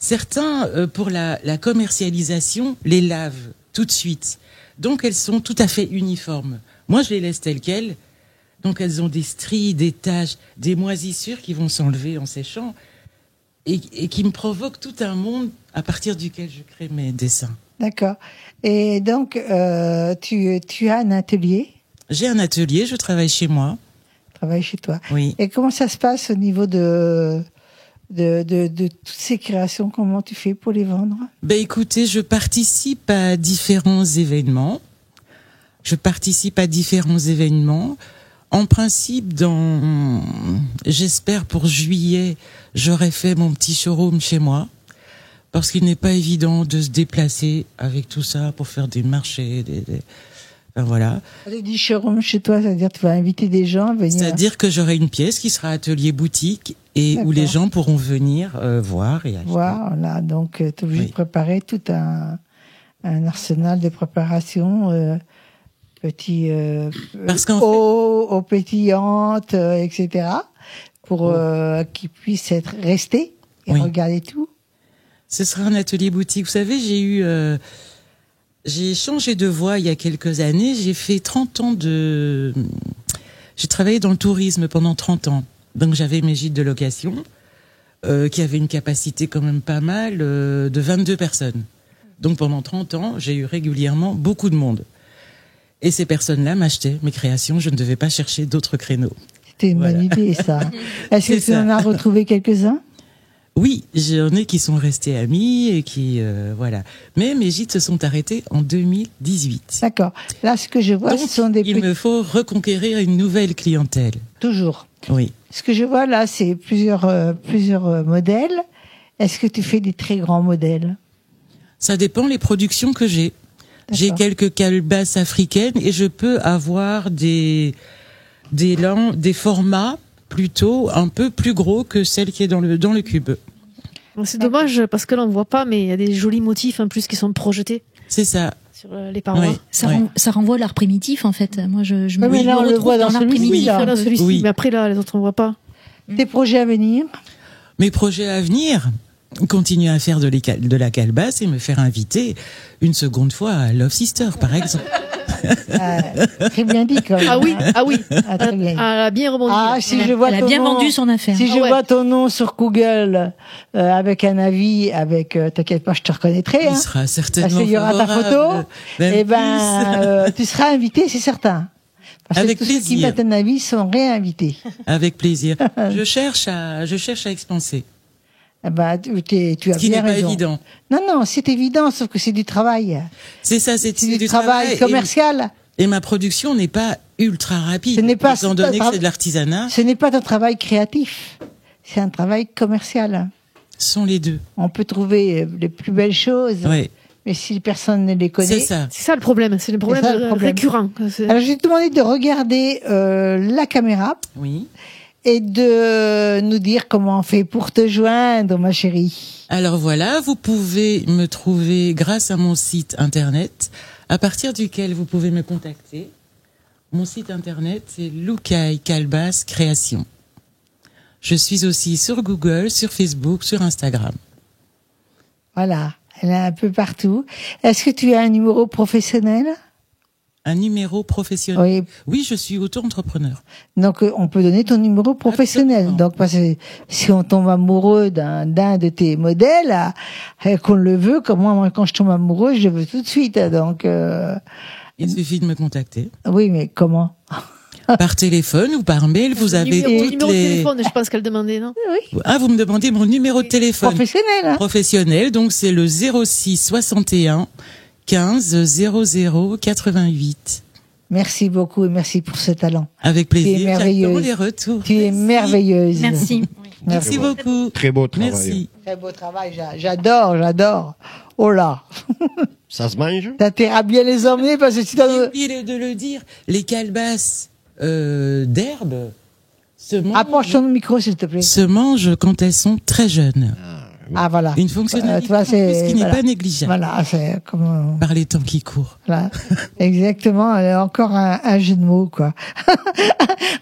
S6: Certains, pour la commercialisation, les lavent tout de suite. Donc elles sont tout à fait uniformes. Moi, je les laisse telles quelles. Donc elles ont des stries, des taches, des moisissures qui vont s'enlever en séchant et qui me provoquent tout un monde à partir duquel je crée mes dessins.
S1: D'accord. Et donc, tu as un atelier?
S6: J'ai un atelier, je travaille chez moi.
S1: Travaille chez toi.
S6: Oui.
S1: Et comment ça se passe au niveau de toutes ces créations? Comment tu fais pour les vendre?
S6: Ben écoutez, je participe à différents événements. En principe, j'espère pour juillet, j'aurai fait mon petit showroom chez moi, parce qu'il n'est pas évident de se déplacer avec tout ça pour faire des marchés, enfin, voilà.
S1: Tu dis showroom chez toi, c'est-à-dire tu vas inviter des gens à venir.
S6: C'est-à-dire que j'aurai une pièce qui sera atelier boutique et où les gens pourront venir voir et acheter.
S1: Voilà, donc tu es obligé de préparer tout un arsenal de préparation.
S6: Parce qu'en
S1: eau pétillante, etc. pour qu'ils puissent rester et regarder tout.
S6: Ce sera un atelier boutique. Vous savez, j'ai changé de voie il y a quelques années. J'ai fait 30 ans j'ai travaillé dans le tourisme pendant 30 ans. Donc j'avais mes gîtes de location qui avaient une capacité quand même pas mal de 22 personnes. Donc pendant 30 ans, j'ai eu régulièrement beaucoup de monde. Et ces personnes-là m'achetaient mes créations, je ne devais pas chercher d'autres créneaux.
S1: C'était une bonne idée, ça. Est-ce que tu en as retrouvé quelques-uns?
S6: Oui, j'en ai qui sont restés amis et qui, voilà. Mais mes gîtes se sont arrêtés en 2018.
S1: D'accord. Là, ce que je vois,
S6: donc,
S1: ce sont des...
S6: il me faut reconquérir une nouvelle clientèle.
S1: Toujours.
S6: Oui.
S1: Ce que je vois là, c'est plusieurs modèles. Est-ce que tu fais des très grands modèles?
S6: Ça dépend les productions que j'ai. J'ai quelques calebasses africaines et je peux avoir des formats plutôt un peu plus gros que celle qui est dans le cube.
S4: C'est dommage parce que là on voit pas, mais il y a des jolis motifs en plus qui sont projetés.
S6: C'est ça.
S4: Sur les parois.
S6: Oui.
S2: Ça renvoie à l'art primitif en fait. Moi je me
S1: mais là, on le voit dans
S2: l'art primitif.
S4: Dans celui-ci,
S6: Oui.
S4: mais après là les autres on voit pas.
S1: Tes projets à venir?
S6: Mes projets à venir, continuer à faire de la calebasse et me faire inviter une seconde fois à Love Sister, par exemple.
S1: Très bien dit, quand même.
S4: Ah oui.
S1: Très bien.
S4: Elle a bien rebondi.
S2: Elle a bien vendu son affaire.
S1: Si je vois ton nom sur Google avec un avis, t'inquiète pas, je te reconnaîtrai.
S6: Il sera certainement
S1: parce qu'il y aura ta photo. Et tu seras invité, c'est certain. Parce
S6: avec
S1: que tous
S6: plaisir.
S1: ceux qui mettent un avis sont réinvités.
S6: Avec plaisir. Je cherche à expanser.
S1: Tu as
S6: Ce qui
S1: bien
S6: n'est pas
S1: raison.
S6: évident.
S1: Non, c'est évident, sauf que c'est du travail.
S6: C'est ça, c'est
S1: du travail commercial.
S6: Et ma production n'est pas ultra rapide.
S1: Ce n'est pas
S6: étant donné que c'est de l'artisanat.
S1: Ce n'est pas un travail créatif. C'est un travail commercial.
S6: Ce sont les deux.
S1: On peut trouver les plus belles choses.
S6: Oui.
S1: Mais si personne ne les connaît.
S4: C'est ça le problème. C'est le problème, récurrent.
S1: Alors, je vais te demander de regarder la caméra.
S6: Oui.
S1: Et de nous dire comment on fait pour te joindre, ma chérie.
S6: Alors voilà, vous pouvez me trouver grâce à mon site internet, à partir duquel vous pouvez me contacter. Mon site internet, c'est Loukaï Calebasses Création. Je suis aussi sur Google, sur Facebook, sur Instagram.
S1: Voilà, elle est un peu partout. Est-ce que tu as un numéro professionnel?
S6: Un numéro professionnel. Oui, je suis auto-entrepreneur.
S1: Donc, on peut donner ton numéro professionnel. Absolument. Donc, parce que si on tombe amoureux d'un de tes modèles, qu'on le veut, comme moi, quand je tombe amoureux, je le veux tout de suite. Donc,
S6: il suffit de me contacter.
S1: Oui, mais comment?
S6: Par téléphone ou par mail, vous avez
S4: numéro de téléphone, je pense qu'elle demandait, non?
S1: Oui.
S6: Ah, vous me demandez mon numéro de téléphone.
S1: Professionnel, hein?
S6: Professionnel, donc c'est le 06 61 15 00 88.
S1: Merci beaucoup et merci pour ce talent.
S6: Avec plaisir.
S1: Tu es merveilleuse.
S6: Les retours.
S1: Tu es merveilleuse.
S2: Merci.
S6: Merci beaucoup.
S7: Très beau travail.
S6: Merci.
S1: Très beau travail. J'adore. Oh là.
S7: Ça se mange?
S1: T'as intérêt à bien les emmener parce que si t'as...
S6: J'ai oublié de le dire. Les calebasses d'herbe
S1: Approche ton micro, s'il te plaît.
S6: Se mangent quand elles sont très jeunes.
S1: Ah, voilà.
S6: Une fonctionnalité qui n'est pas négligeable.
S1: Voilà, c'est comme...
S6: Par les temps qui courent.
S1: Voilà. Exactement. Encore un jeu de mots, quoi.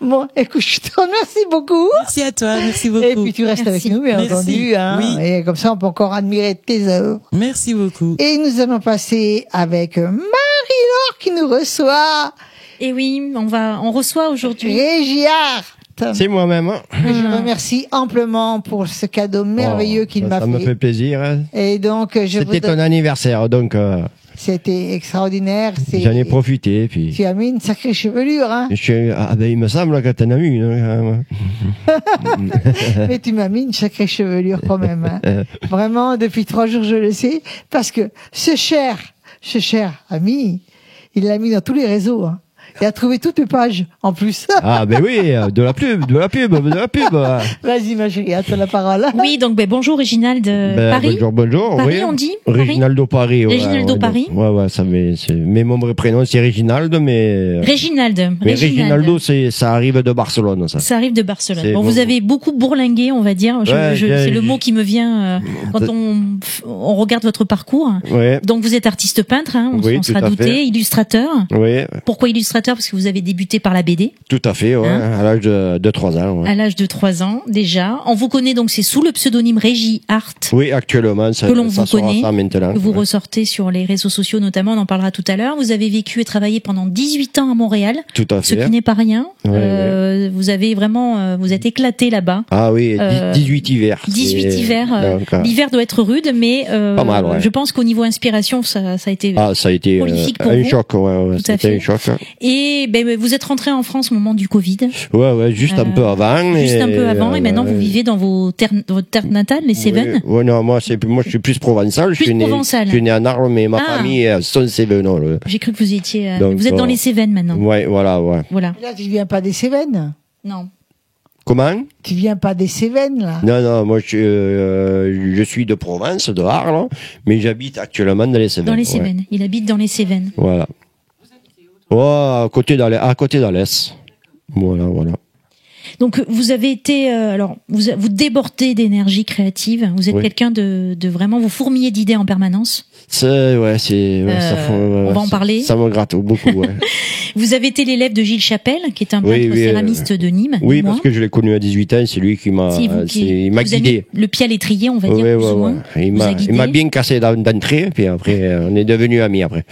S1: Bon, écoute, je te remercie beaucoup.
S6: Merci à toi, merci beaucoup.
S1: Et puis tu restes avec nous, bien entendu. Hein,
S6: oui.
S1: Et comme ça, on peut encore admirer tes œuvres.
S6: Merci beaucoup.
S1: Et nous allons passer avec Marie-Laure qui nous reçoit.
S2: Et oui, on reçoit aujourd'hui
S1: Régie Art.
S7: C'est moi-même.
S1: Je remercie amplement pour ce cadeau merveilleux qu'il m'a fait.
S7: Ça me fait plaisir.
S1: Et donc,
S7: c'était ton anniversaire, donc.
S1: C'était extraordinaire.
S7: J'en ai profité, puis.
S1: Tu as mis une sacrée chevelure, hein.
S7: Il me semble que t'en as mis une.
S1: Mais tu m'as mis une sacrée chevelure quand même. Hein. Vraiment, depuis 3 jours, je le sais, parce que ce cher ami, il l'a mis dans tous les réseaux. Hein. Il a trouvé toutes mes pages, en plus.
S7: Ah, ben oui, de la pub.
S1: Vas-y, ma chérie, à toi la parole.
S2: Oui, donc, bonjour, Réginald Paris.
S7: Bonjour.
S2: Paris,
S7: oui.
S2: on dit?
S7: Réginaldo Paris.
S2: Réginaldo Paris.
S7: Ouais, ça mais mon vrai prénom, c'est Réginald, mais.
S2: Réginald.
S7: Mais Réginaldo, ça arrive de Barcelone, ça.
S2: Ça arrive de Barcelone. Bon, vous avez beaucoup bourlingué, on va dire. C'est le mot qui me vient, quand on regarde votre parcours.
S7: Ouais.
S2: Donc, vous êtes artiste peintre, hein, on sera douté, illustrateur.
S7: Oui.
S2: Pourquoi illustrateur? Parce que vous avez débuté par la BD.
S7: Tout à fait, ouais, à l'âge de 3 ans. Ouais.
S2: À l'âge de 3 ans, déjà. On vous connaît donc, c'est sous le pseudonyme Régie Art.
S7: Oui, actuellement, ça
S2: vous connaît,
S7: ça maintenant.
S2: que vous ressortez sur les réseaux sociaux notamment, on en parlera tout à l'heure. Vous avez vécu et travaillé pendant 18 ans à Montréal.
S7: Tout à fait.
S2: Ce qui n'est pas rien.
S7: Ouais.
S2: Vous avez vraiment, vous êtes éclaté là-bas.
S7: Ah oui, 18 hivers.
S2: 18 hivers. L'hiver doit être rude, mais
S7: pas mal, ouais.
S2: je pense qu'au niveau inspiration, ça a été prolifique pour
S7: un
S2: vous.
S7: choc, ouais, c'était un choc.
S2: Et vous êtes rentré en France au moment du Covid.
S7: Ouais, juste un peu avant.
S2: Et maintenant vous vivez dans votre terre natale, les Cévennes.
S7: Ouais, non, moi je suis plus provençal. Je suis né en Arles, mais ma famille sont Cévennes.
S2: J'ai cru que vous étiez. Vous êtes dans les Cévennes maintenant.
S7: Ouais, voilà.
S1: Là, tu viens pas des Cévennes?
S2: Non.
S7: Comment?
S1: Tu viens pas des Cévennes, là?
S7: Non, moi je suis de Provence, de Arles, mais j'habite actuellement dans les Cévennes.
S2: Dans les Cévennes. Il habite dans les Cévennes.
S7: Voilà. À côté d'Alès. Voilà.
S2: Donc vous avez été, vous débordez d'énergie créative. Vous êtes quelqu'un de vraiment, vous fourmillez d'idées en permanence.
S7: On
S2: va en parler.
S7: Ça me gratte beaucoup. Ouais.
S2: Vous avez été l'élève de Gilles Chapelle, qui est un peintre céramiste de Nîmes.
S7: Oui, parce que je l'ai connu à 18 ans. C'est lui qui m'a, il m'a guidé.
S2: Le pied à l'étrier, on va dire plus ou moins.
S7: Il m'a bien cassé d'entrée, puis après on est devenus amis après.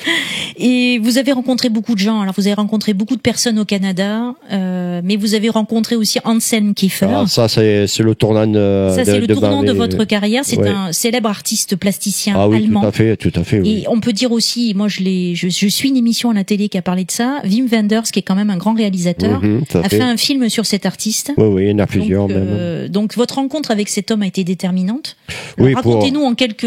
S2: Et vous avez rencontré beaucoup de gens. Alors vous avez rencontré beaucoup de personnes au Canada, mais vous avez rencontré aussi Anselm Kiefer.
S7: Ah, ça c'est le tournant
S2: de votre carrière. C'est un célèbre artiste plasticien allemand.
S7: Tout à fait. Oui.
S2: Et on peut dire aussi, moi je suis une émission à la télé qui a parlé de ça. Wim Wenders, qui est quand même un grand réalisateur, a fait un film sur cet artiste.
S7: Oui, il y en a plusieurs même.
S2: Donc votre rencontre avec cet homme a été déterminante.
S7: Oui,
S2: racontez-nous en quelques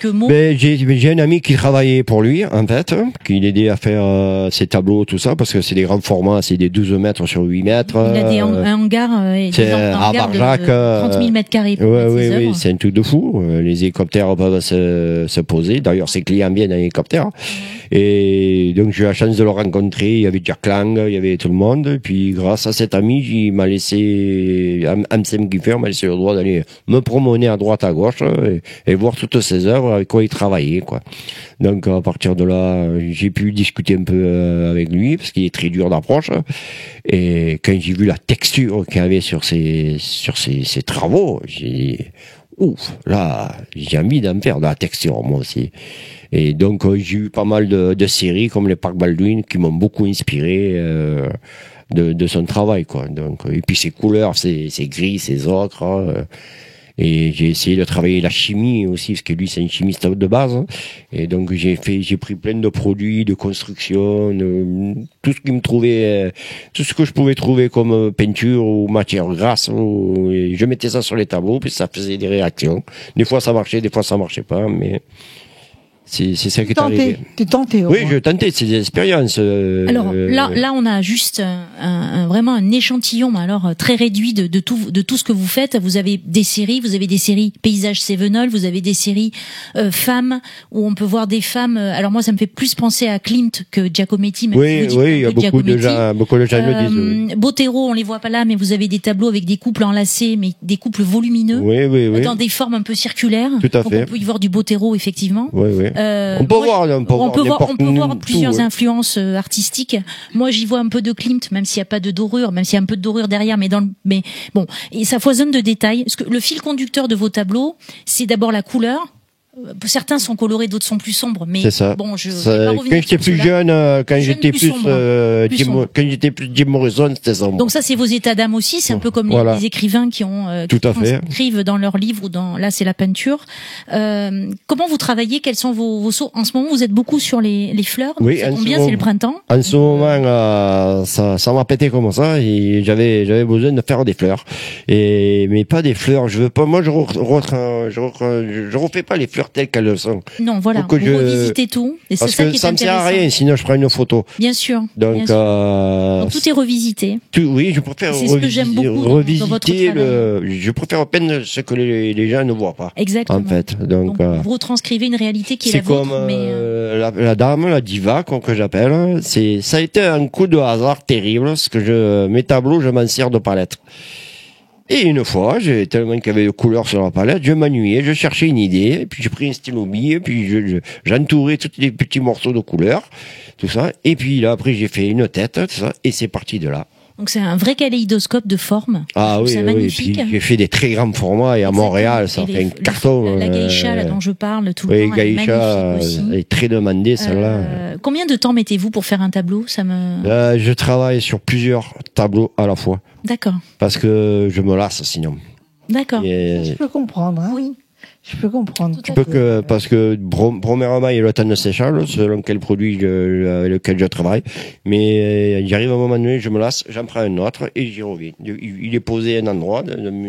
S2: mots.
S7: J'ai un ami qui travaillait pour lui, en fait, qui l'aidait à faire ses tableaux, tout ça, parce que c'est des grands formats, c'est des 12 mètres sur 8 mètres.
S2: Il a un hangar,
S7: à Barjac,
S2: de 30 000 mètres carrés.
S7: Oui, c'est un truc de fou. Les hélicoptères peuvent se poser. D'ailleurs, ses clients viennent en hélicoptère. Et donc, j'ai eu la chance de le rencontrer. Il y avait Jack Lang, il y avait tout le monde. Et puis, grâce à cet ami, il m'a laissé, Anselm Kiefer m'a laissé le droit d'aller me promener à droite, à gauche et voir toutes ses œuvres, avec quoi il travaillait, quoi. Donc, à partir de là, j'ai pu discuter un peu avec lui, parce qu'il est très dur d'approche. Et quand j'ai vu la texture qu'il avait sur ses travaux, j'ai dit, ouf, là, j'ai envie d'en faire de la texture, moi aussi. Et donc, j'ai eu pas mal de séries comme les Park Baldwin qui m'ont beaucoup inspiré de son travail, quoi. Donc, et puis ses couleurs, ses gris, ses ocres. Et j'ai essayé de travailler la chimie aussi, parce que lui, c'est un chimiste de base. Et donc, j'ai pris plein de produits de construction, tout ce que je pouvais trouver comme peinture ou matière grasse. Et je mettais ça sur les tableaux, puis ça faisait des réactions. Des fois, ça marchait, des fois, ça marchait pas, mais C'est ça qui est arrivé.
S1: Tu tentais.
S7: Oui, je tentais, c'est des expériences.
S2: Alors là, on a juste vraiment un échantillon, alors très réduit de tout ce que vous faites. Vous avez des séries paysages Cévenol, vous avez des séries femmes où on peut voir des femmes. Alors moi, ça me fait plus penser à Klimt que Giacometti. Même
S7: oui, il y a beaucoup de gens le disent. Oui.
S2: Botero, on les voit pas là, mais vous avez des tableaux avec des couples enlacés, mais des couples volumineux, dans des formes un peu circulaires.
S7: Tout à fait.
S2: On peut y voir du Botero, effectivement.
S7: Oui. On peut voir
S2: plusieurs influences artistiques. Moi, j'y vois un peu de Klimt, même s'il y a pas de dorure, même s'il y a un peu de dorure derrière, mais bon, et ça foisonne de détails. Parce que le fil conducteur de vos tableaux, c'est d'abord la couleur. Certains sont colorés, d'autres sont plus sombres, mais
S7: c'est ça.
S2: Bon, quand
S7: j'étais plus jeune, quand j'étais plus Jim Morrison, c'était sombre.
S2: Donc ça, c'est vos états d'âme aussi. C'est un peu comme les écrivains qui écrivent dans leurs livres ou là, c'est la peinture. Comment vous travaillez? Quels sont vos sauts? En ce moment, vous êtes beaucoup sur les fleurs.
S7: Oui,
S2: ça tombe bien, c'est le printemps.
S7: En ce moment, ça m'a pété comme ça et j'avais besoin de faire des fleurs. Mais pas des fleurs. Je veux pas. Moi, je refais pas les fleurs telles qu'elles le sont.
S2: Non, voilà. Vous revisitez tout. Et
S7: parce que ça me sert à rien, sinon je prends une photo.
S2: Bien sûr.
S7: Donc
S2: tout est revisité.
S7: Oui, je préfère
S2: c'est ce que j'aime beaucoup
S7: revisiter
S2: dans votre travail.
S7: Je préfère peindre ce que les gens ne voient pas.
S2: Exactement.
S7: En fait. Donc
S2: vous retranscrivez une réalité qui est la vôtre.
S7: Comme la dame, la diva, que j'appelle. Ça a été un coup de hasard terrible, parce que mes tableaux, je m'en sers de palette. Et une fois, j'ai tellement qu'il y avait de couleurs sur la palette, je m'ennuyais, je cherchais une idée, et puis j'ai pris un stylo bille, puis j'entourais tous les petits morceaux de couleurs, tout ça, et puis là, après, j'ai fait une tête, tout ça, et c'est parti de là.
S2: Donc c'est un vrai kaléidoscope de formes.
S7: Ah oui,
S2: magnifique.
S7: Puis j'ai fait des très grands formats, et à Montréal, ça fait un carton.
S2: La geisha, là, dont je parle, tout
S7: le
S2: temps,
S7: elle est magnifique aussi. Elle est très demandée, celle-là.
S2: Combien de temps mettez-vous pour faire un tableau?
S7: Je travaille sur plusieurs tableaux à la fois.
S2: D'accord.
S7: Parce que je me lasse sinon.
S2: D'accord.
S1: Je peux comprendre, hein.
S2: Oui.
S1: Je peux comprendre.
S7: Parce que premièrement, il y a le temps de séchage, selon quel produit avec lequel je travaille. Mais j'arrive à un moment donné, je me lasse, j'en prends un autre et j'y reviens. Il est posé à un endroit,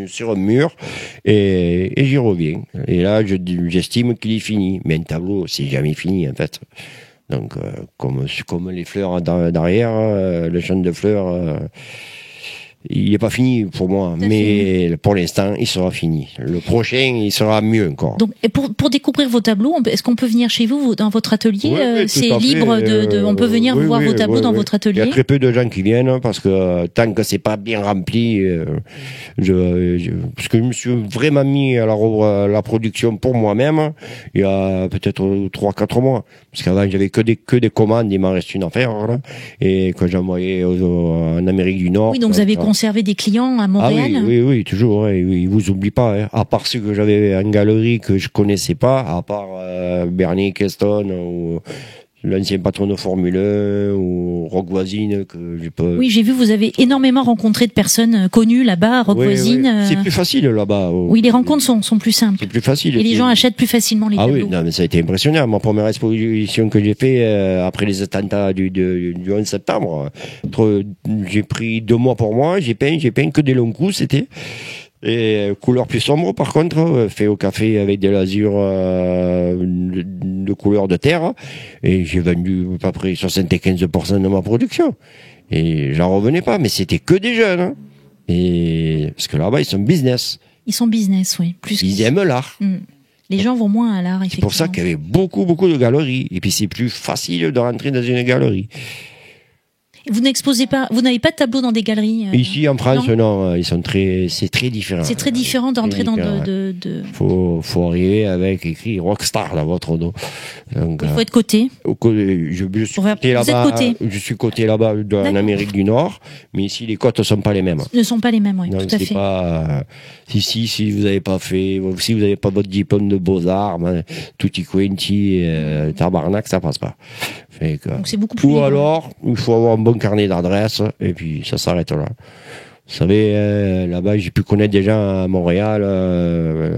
S7: sur un mur, et j'y reviens. Et là, j'estime qu'il est fini. Mais un tableau, c'est jamais fini, en fait. Donc, comme les fleurs derrière, le champ de fleurs, il n'est pas fini pour moi, mais pour l'instant, il sera fini. Le prochain, il sera mieux encore.
S2: Donc, et pour découvrir vos tableaux, est-ce qu'on peut venir chez vous dans votre atelier?
S7: Oui,
S2: c'est libre on peut venir voir vos tableaux dans votre atelier.
S7: Il y a très peu de gens qui viennent parce que tant que c'est pas bien rempli, parce que je me suis vraiment mis à la production pour moi-même il y a peut-être 3-4 mois. Parce qu'avant, j'avais que des commandes, il m'en reste une à faire, là, et que j'envoyais en Amérique du Nord.
S2: Oui, donc vous avez conservé des clients à Montréal?
S7: Ah oui, toujours, hein, ils vous oublient pas, hein. À part ceux que j'avais en galerie que je connaissais pas, à part Bernie Keston ou l'ancien patron de Formule 1 ou Rock Voisine que j'ai pas.
S2: Oui, j'ai vu, vous avez énormément rencontré de personnes connues là-bas, Rock Voisine.
S7: Oui. C'est plus facile là-bas.
S2: Oui, les rencontres sont plus simples.
S7: C'est plus facile.
S2: Et les gens achètent plus facilement les tableaux.
S7: Ah oui, non, mais ça a été impressionnant. Ma première exposition que j'ai fait après les attentats du 11 septembre, j'ai pris 2 mois pour moi, j'ai peint que des longs coups, c'était. Et couleur plus sombre par contre, fait au café avec des lasures de couleur de terre, et j'ai vendu à peu près 75% de ma production. Et j'en revenais pas, mais c'était que des jeunes. Hein. Et parce que là-bas ils sont business.
S2: Ils sont business, oui.
S7: Ils aiment l'art.
S2: Les gens vont moins à l'art, effectivement.
S7: C'est pour ça qu'il y avait beaucoup de galeries. Et puis c'est plus facile de rentrer dans une galerie.
S2: Vous n'exposez pas, vous n'avez pas de tableau dans des galeries
S7: Ici en France, non, c'est très différent.
S2: C'est très différent d'entrer dans
S7: Faut arriver avec écrit Rockstar dans votre dos. Donc,
S2: il faut être coté.
S7: Je suis coté là-bas en Amérique du Nord, mais ici les cotes sont pas les mêmes.
S2: Ne sont pas les mêmes, oui,
S7: donc,
S2: tout à fait.
S7: Pas, si vous n'avez pas votre diplôme de beaux-arts, tutti quanti, tabarnak, ça passe pas.
S2: Donc c'est beaucoup plus
S7: libre. Alors, il faut avoir un bon carnet d'adresses, et puis ça s'arrête là. Vous savez, là-bas, j'ai pu connaître des gens à Montréal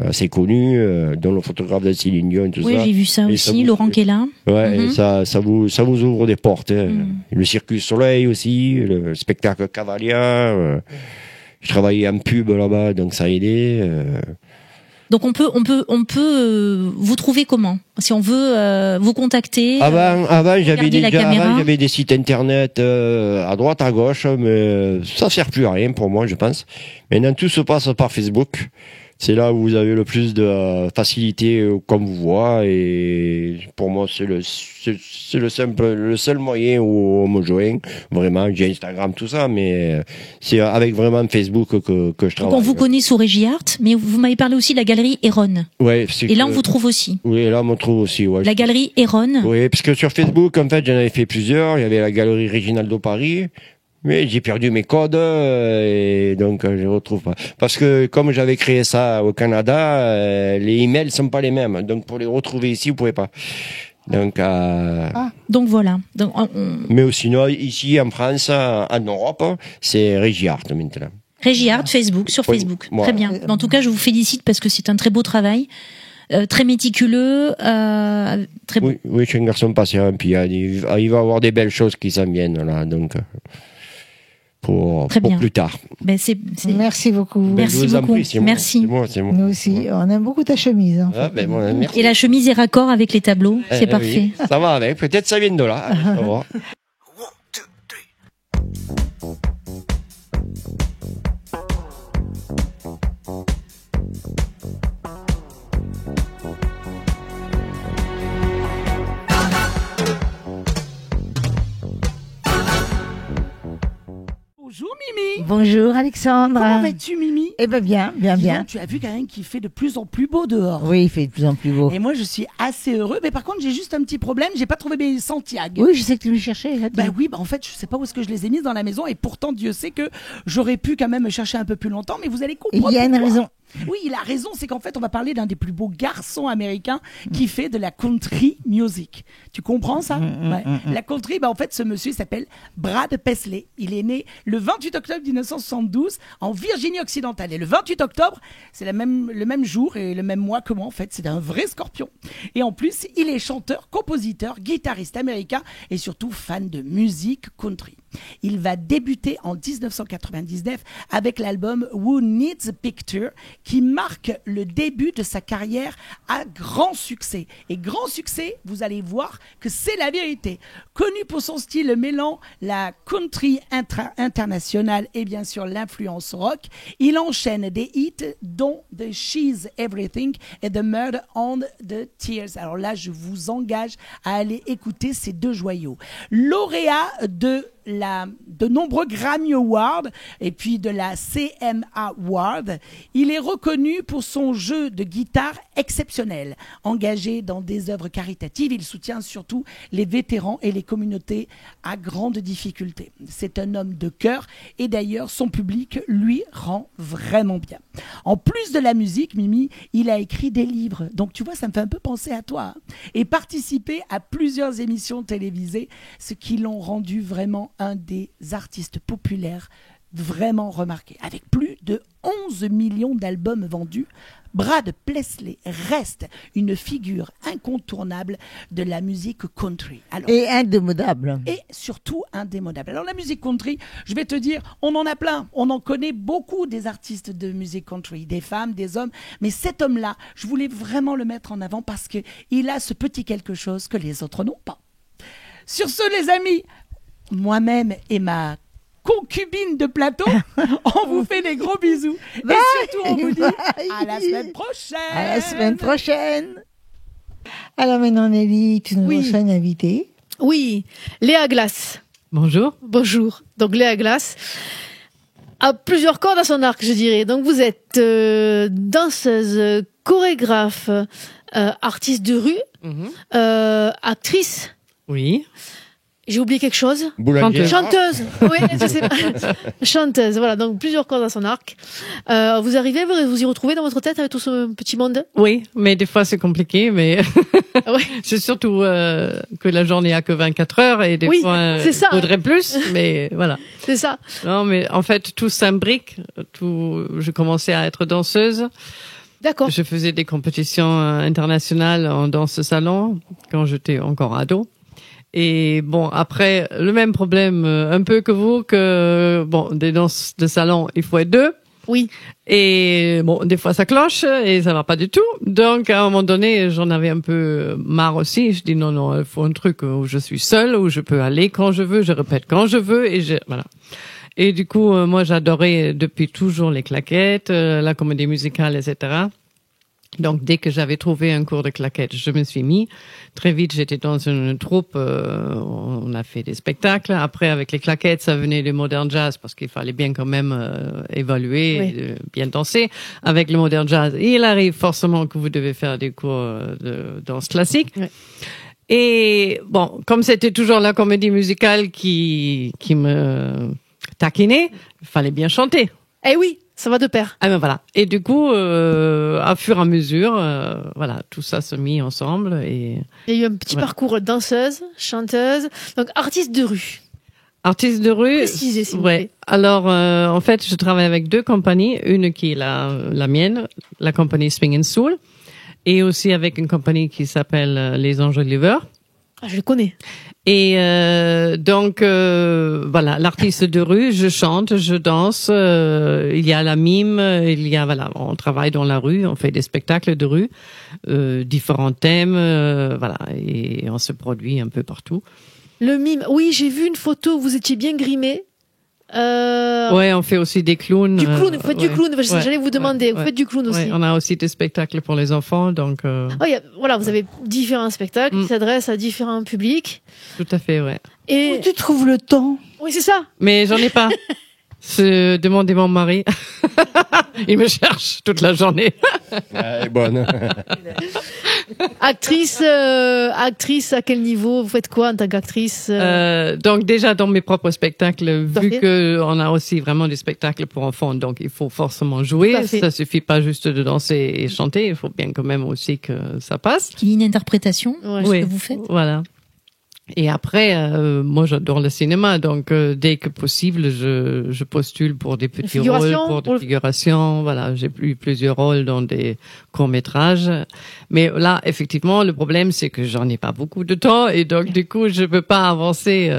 S7: assez connus, dont le photographe de Céline Dion, tout ça.
S2: Oui, j'ai vu ça aussi, Laurent Kella.
S7: Ouais, et ça vous ouvre des portes. Le Cirque Soleil aussi, le spectacle Cavalia. Je travaillais en pub là-bas, donc ça a aidé.
S2: Donc on peut vous trouver comment? Si on veut vous contacter.
S7: Avant j'avais des sites internet à droite à gauche, mais ça sert plus à rien pour moi, je pense. Maintenant tout se passe par Facebook. C'est là où vous avez le plus de facilité comme vous voit, et pour moi c'est le seul moyen où on me joint. Vraiment, j'ai Instagram, tout ça, mais c'est avec vraiment Facebook que je travaille.
S2: Donc on vous connaît sous Régie Art, mais vous m'avez parlé aussi de la galerie Héron.
S7: Ouais.
S2: Et là on vous trouve aussi.
S7: Oui, là on me trouve aussi. Ouais.
S2: La galerie Héron.
S7: Oui, parce que sur Facebook, en fait, j'en avais fait plusieurs. Il y avait la galerie Reginaldo Paris. Mais j'ai perdu mes codes et donc je les retrouve pas. Parce que comme j'avais créé ça au Canada, les emails sont pas les mêmes. Donc pour les retrouver ici, vous pouvez pas. Donc
S2: donc voilà. Donc,
S7: mais sinon ici en France, en Europe, c'est Régie Art maintenant.
S2: Régie Art, Facebook, sur Facebook. Moi, très bien. En tout cas, je vous félicite parce que c'est un très beau travail. Très méticuleux, très beau.
S7: Oui, je suis un garçon patient, puis il va y avoir des belles choses qui s'en viennent là, donc pour plus tard.
S2: Ben
S1: Merci beaucoup.
S2: Merci beaucoup. Merci.
S7: C'est moi.
S1: Nous aussi, on aime beaucoup ta chemise. En fait.
S7: Merci.
S2: Et la chemise est raccord avec les tableaux, c'est parfait.
S7: Oui, ça va avec. Peut-être ça vient de là. Ça va.
S8: Bonjour Mimi.
S1: Bonjour Alexandre.
S8: Comment vas-tu Mimi?
S1: Eh ben bien.
S8: Donc, tu as vu quand même qu'il fait de plus en plus beau dehors.
S1: Oui, il fait de plus en plus beau.
S8: Et moi je suis assez heureux, mais par contre j'ai juste un petit problème, j'ai pas trouvé mes Santiago.
S1: Oui, je sais que tu les cherchais.
S8: En fait je sais pas où est-ce que je les ai mises dans la maison, et pourtant Dieu sait que j'aurais pu quand même chercher un peu plus longtemps, mais vous allez comprendre.
S1: Il y a une raison.
S8: Oui, il a raison, c'est qu'en fait on va parler d'un des plus beaux garçons américains qui fait de la country music. Tu comprends ça? La country, en fait ce monsieur s'appelle Brad Paisley. Il est né le 28 octobre 1972 en Virginie occidentale. Et le 28 octobre, c'est le même jour et le même mois que moi en fait. C'est un vrai scorpion. Et en plus, il est chanteur, compositeur, guitariste américain et surtout fan de musique country. Il va débuter en 1999 avec l'album Who Needs a Picture, qui marque le début de sa carrière à grand succès. Et grand succès, vous allez voir que c'est la vérité. Connu pour son style mêlant la country internationale et bien sûr l'influence rock, il enchaîne des hits dont The She's Everything et The Murder on the Tears. Alors là, je vous engage à aller écouter ces deux joyaux. Lauréat de nombreux Grammy Awards et puis de la CMA Award. Il est reconnu pour son jeu de guitare exceptionnel. Engagé dans des œuvres caritatives, il soutient surtout les vétérans et les communautés à grande difficulté. C'est un homme de cœur et d'ailleurs son public lui rend vraiment bien. En plus de la musique, Mimi, il a écrit des livres. Donc tu vois, ça me fait un peu penser à toi. Et participé à plusieurs émissions télévisées, ce qui l'ont rendu vraiment un des artistes populaires vraiment remarqué. Avec plus de 11 millions d'albums vendus, Brad Paisley reste une figure incontournable de la musique country.
S1: Et indémodable.
S8: Et surtout indémodable. Alors la musique country, je vais te dire, on en a plein. On en connaît beaucoup des artistes de musique country, des femmes, des hommes. Mais cet homme-là, je voulais vraiment le mettre en avant parce qu'il a ce petit quelque chose que les autres n'ont pas. Sur ce, les amis, moi-même et ma concubine de plateau, on vous fait des gros bisous. Et surtout, on vous dit à la semaine prochaine.
S1: À la semaine prochaine. Alors maintenant, Nelly, tu nous reçois une invitée.
S4: Oui, Léa Glass.
S3: Bonjour.
S4: Bonjour. Donc Léa Glass a plusieurs cordes à son arc, je dirais. Donc vous êtes danseuse, chorégraphe, artiste de rue, actrice.
S3: Oui.
S4: J'ai oublié quelque chose.
S7: Boulangère.
S4: Chanteuse. Oui, je sais pas. Chanteuse. Voilà. Donc, plusieurs cordes à son arc. Vous arrivez, vous y retrouvez dans votre tête avec tout ce petit monde?
S9: Oui, mais des fois c'est compliqué, mais
S4: Oui.
S9: c'est surtout que la journée a que 24 heures et des fois il faudrait plus, mais voilà.
S4: C'est ça.
S9: Non, mais en fait tout s'imbrique. Je commençais à être danseuse.
S4: D'accord.
S9: Je faisais des compétitions internationales en danse salon quand j'étais encore ado. Et bon, après, le même problème un peu que vous, que bon, des danses de salon, il faut être deux.
S4: Oui.
S9: Et bon, des fois ça cloche et ça va pas du tout. Donc à un moment donné, j'en avais un peu marre aussi. Je dis non, il faut un truc où je suis seule, où je peux aller quand je veux, je répète quand je veux et voilà. Et du coup, moi j'adorais depuis toujours les claquettes, la comédie musicale, etc. Donc, dès que j'avais trouvé un cours de claquettes, je me suis mis. Très vite, j'étais dans une troupe. On a fait des spectacles. Après, avec les claquettes, ça venait du modern jazz parce qu'il fallait bien quand même évaluer, et bien danser. Avec le modern jazz, il arrive forcément que vous devez faire des cours de danse classique. Oui. Et bon, comme c'était toujours la comédie musicale qui me taquinait, il fallait bien chanter.
S4: Eh oui. Ça va de pair.
S9: Ah ben voilà. Et du coup, à fur et à mesure, voilà, tout ça se mit ensemble et.
S4: Il y a eu un petit parcours danseuse, chanteuse, donc artiste de rue.
S9: Artiste de rue.
S4: Précisez, s'il vous plaît.
S9: Alors, en fait, je travaille avec 2 compagnies, une qui est la mienne, la compagnie Swing and Soul, et aussi avec une compagnie qui s'appelle Les Anges Liver.
S4: Ah, je le connais.
S9: Et donc voilà, l'artiste de rue, je chante, je danse, il y a la mime, il y a voilà, on travaille dans la rue, on fait des spectacles de rue, différents thèmes, voilà, et on se produit un peu partout.
S4: Le mime, oui, j'ai vu une photo où vous étiez bien grimé.
S9: Ouais, on fait aussi des clowns.
S4: Du clown, vous faites du clown. J'allais vous demander, vous faites du clown aussi.
S9: On a aussi des spectacles pour les enfants, donc.
S4: Voilà, vous avez différents spectacles qui s'adressent à différents publics.
S9: Tout à fait, ouais.
S1: Et où tu trouves le temps?
S4: Oui, c'est ça.
S9: Mais j'en ai pas. Se demander mon mari. Il me cherche toute la journée.
S7: Elle est bonne.
S4: Actrice, à quel niveau? Vous faites quoi en tant qu'actrice?
S9: Donc déjà dans mes propres spectacles, vu que on a aussi vraiment des spectacles pour enfants, donc il faut forcément jouer. Ça suffit pas juste de danser et chanter, il faut bien quand même aussi que ça passe.
S2: Qu'il y ait une interprétation de ce que vous faites.
S9: Voilà. Et après, moi j'adore le cinéma, donc dès que possible, je postule pour des petits rôles, pour des figurations. Voilà, j'ai eu plusieurs rôles dans des courts-métrages. Mais là, effectivement, le problème, c'est que j'en ai pas beaucoup de temps et donc du coup, je peux pas avancer.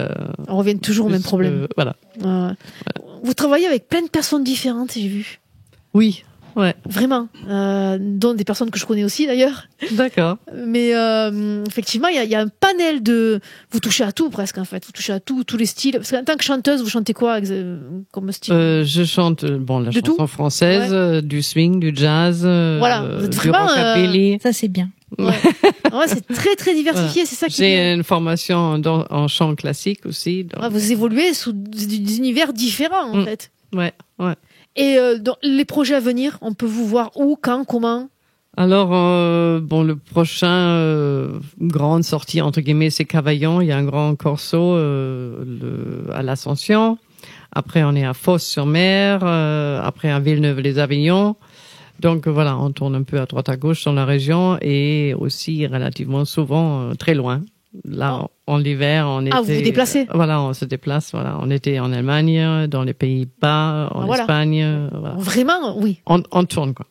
S4: On revient toujours au même problème.
S9: Voilà.
S4: Vous travaillez avec plein de personnes différentes, j'ai vu.
S9: Oui. Ouais.
S4: Vraiment, dont des personnes que je connais aussi d'ailleurs.
S9: D'accord.
S4: Mais effectivement, il y a un panel de. Vous touchez à tout presque en fait. Vous touchez à tout, tous les styles. Parce qu'en tant que chanteuse, vous chantez quoi comme style?
S9: Je chante la chanson française, du swing, du jazz,
S4: voilà.
S9: du rockabilly.
S2: Ça c'est bien.
S4: Ouais. C'est très très diversifié, c'est ça qui.
S9: J'ai une formation en chant classique aussi. Donc...
S4: vous évoluez sous des univers différents en fait.
S9: Ouais.
S4: Et dans les projets à venir, on peut vous voir où, quand, comment?
S9: Alors, le prochain grande sortie entre guillemets, c'est Cavaillon. Il y a un grand corso à l'Ascension. Après, on est à Fos-sur-Mer. Après, à Villeneuve-les-Avignon. Donc voilà, on tourne un peu à droite à gauche dans la région et aussi relativement souvent très loin. Là, en hiver, on était.
S4: Ah, vous vous déplacez?
S9: Voilà, on se déplace. Voilà, on était en Allemagne, dans les Pays-Bas, en Espagne. Voilà.
S4: Vraiment, oui.
S9: On tourne quoi.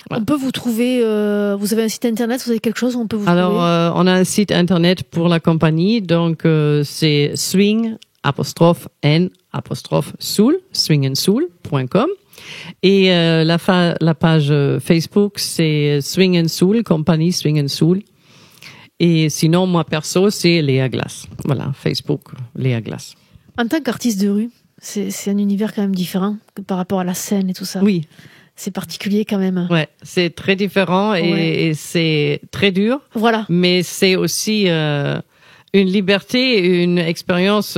S4: Voilà. On peut vous trouver. Vous avez un site internet, vous avez quelque chose où on peut vous trouver?
S9: Alors, on a un site internet pour la compagnie, donc c'est swing_n_soul, swingandsoul.com. Et la page Facebook, c'est Swing and Soul, compagnie Swing and Soul. Et sinon, moi perso, c'est Léa Glass. Voilà, Facebook, Léa Glass.
S4: En tant qu'artiste de rue, c'est un univers quand même différent par rapport à la scène et tout ça.
S9: Oui.
S4: C'est particulier quand même.
S9: Ouais, c'est très différent et c'est très dur.
S4: Voilà.
S9: Mais c'est aussi une liberté, une expérience.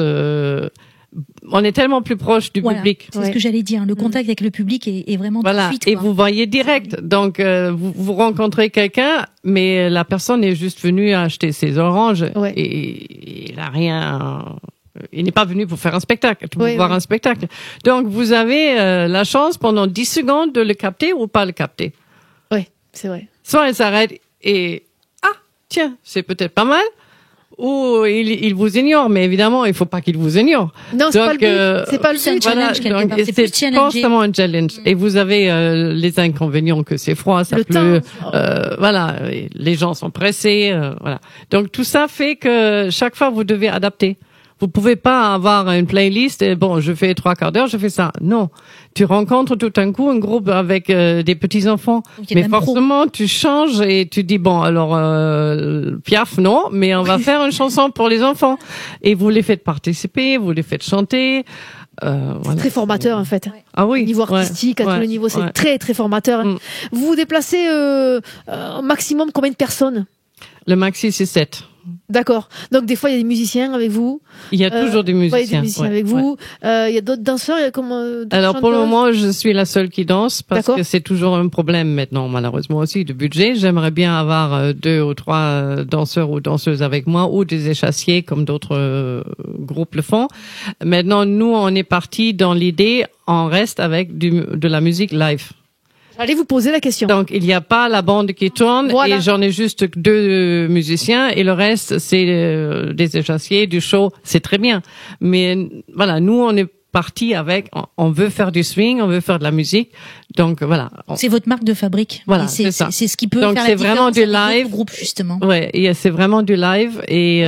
S9: On est tellement plus proche du public.
S2: C'est ce que j'allais dire. Le contact avec le public est vraiment tout de suite.
S9: Et vous voyez direct. Donc, vous rencontrez quelqu'un, mais la personne est juste venue acheter ses oranges et il a rien. Il n'est pas venu pour faire un spectacle, pour voir un spectacle. Donc, vous avez la chance pendant 10 secondes de le capter ou pas le capter.
S4: Oui, c'est vrai.
S9: Soit il s'arrête et tiens, c'est peut-être pas mal. Ou il vous ignore, mais évidemment, il faut pas qu'il vous ignore.
S4: Non, c'est pas le but. C'est pas le but.
S9: Voilà, c'est constamment un challenge. Et vous avez les inconvénients que c'est froid, ça pleut. Voilà, les gens sont pressés. Voilà. Donc tout ça fait que chaque fois vous devez adapter. Vous pouvez pas avoir une playlist et bon, je fais 3 quarts d'heure, je fais ça. Non. Tu rencontres tout d'un coup un groupe avec des petits enfants. Mais forcément, tu changes et tu dis bon, alors Piaf non, mais on va faire une chanson pour les enfants. Et vous les faites participer, vous les faites chanter.
S4: Voilà. C'est très formateur en fait.
S9: Ah oui.
S4: Au niveau artistique, à tous les niveaux, c'est très très formateur. Vous vous déplacez au maximum combien de personnes?
S9: Le maxi c'est 7.
S4: D'accord. Donc des fois il y a des musiciens avec vous.
S9: Il y a toujours des musiciens.
S4: Il y a des musiciens avec vous. Il y a d'autres danseurs. Il y a comme.
S9: Alors pour le moment, je suis la seule qui danse parce que c'est toujours un problème maintenant, malheureusement aussi de budget. J'aimerais bien avoir 2 ou 3 danseurs ou danseuses avec moi ou des échassiers comme d'autres groupes le font. Maintenant, nous, on est parti dans l'idée, on reste avec de la musique live.
S4: J'allais vous poser la question.
S9: Donc, il n'y a pas la bande qui tourne et j'en ai juste 2 musiciens et le reste, c'est des échassiers, du show. C'est très bien. Mais voilà, nous, on est parti avec, on veut faire du swing, on veut faire de la musique. Donc, voilà.
S2: C'est votre marque de fabrique.
S9: Voilà, c'est ça.
S2: C'est ce qui peut
S9: donc,
S2: faire la différence
S9: du live.
S2: Groupe, justement.
S9: Ouais, c'est vraiment du live. Et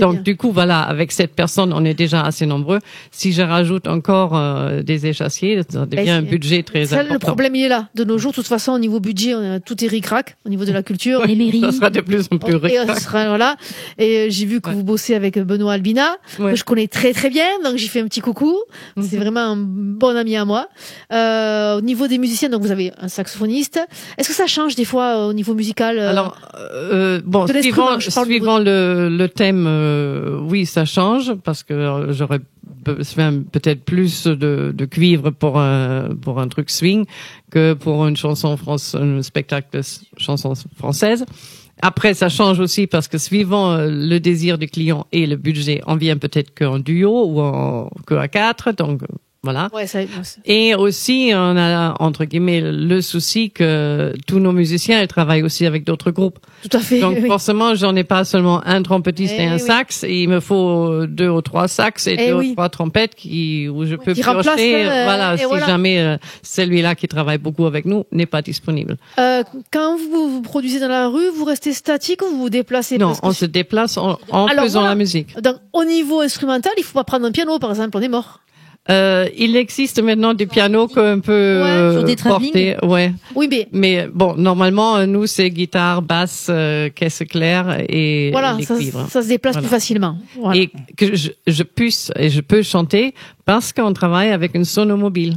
S9: donc, bien. Du coup, voilà, avec cette personne, on est déjà assez nombreux. Si je rajoute encore des échassiers, ça devient un budget très important.
S4: Le problème, il est là. De nos jours, de toute façon, au niveau budget, tout est ric-rac. Au niveau de la culture.
S2: Les mairies.
S9: Ça sera de plus en plus ric-rac.
S4: Voilà. Et j'ai vu que vous bossez avec Benoît Albina, que je connais très très bien. Donc, j'ai fait un petit coucou. C'est vraiment un bon ami à moi. Au niveau des musiciens, donc vous avez un saxophoniste. Est-ce que ça change des fois au niveau musical?
S9: Alors, bon, suivant le thème, oui, ça change parce que j'aurais peut-être plus de cuivre pour un truc swing que pour une chanson un spectacle de chanson française. Après, ça change aussi parce que suivant le désir du client et le budget, on vient peut-être qu'en duo ou que à 4, donc voilà.
S4: Ouais,
S9: et aussi, on a, entre guillemets, le souci que tous nos musiciens, ils travaillent aussi avec d'autres groupes.
S4: Tout à fait.
S9: Donc, forcément, j'en ai pas seulement un trompettiste et un sax. Et il me faut 2 ou 3 sax et 2 ou 3 trompettes où je peux piocher. Voilà, si jamais celui-là qui travaille beaucoup avec nous n'est pas disponible.
S4: Quand vous produisez dans la rue, vous restez statique ou vous vous déplacez?
S9: Non, on se déplace en faisant la musique.
S4: Donc, au niveau instrumental, il faut pas prendre un piano, par exemple, on est mort.
S9: Il existe maintenant des pianos qu'on peut porter,
S4: Oui,
S9: mais bon, normalement, nous c'est guitare, basse, caisse claire et les cuivres.
S4: Ça se déplace plus facilement. Voilà.
S9: Et que je peux chanter parce qu'on travaille avec une sono mobile.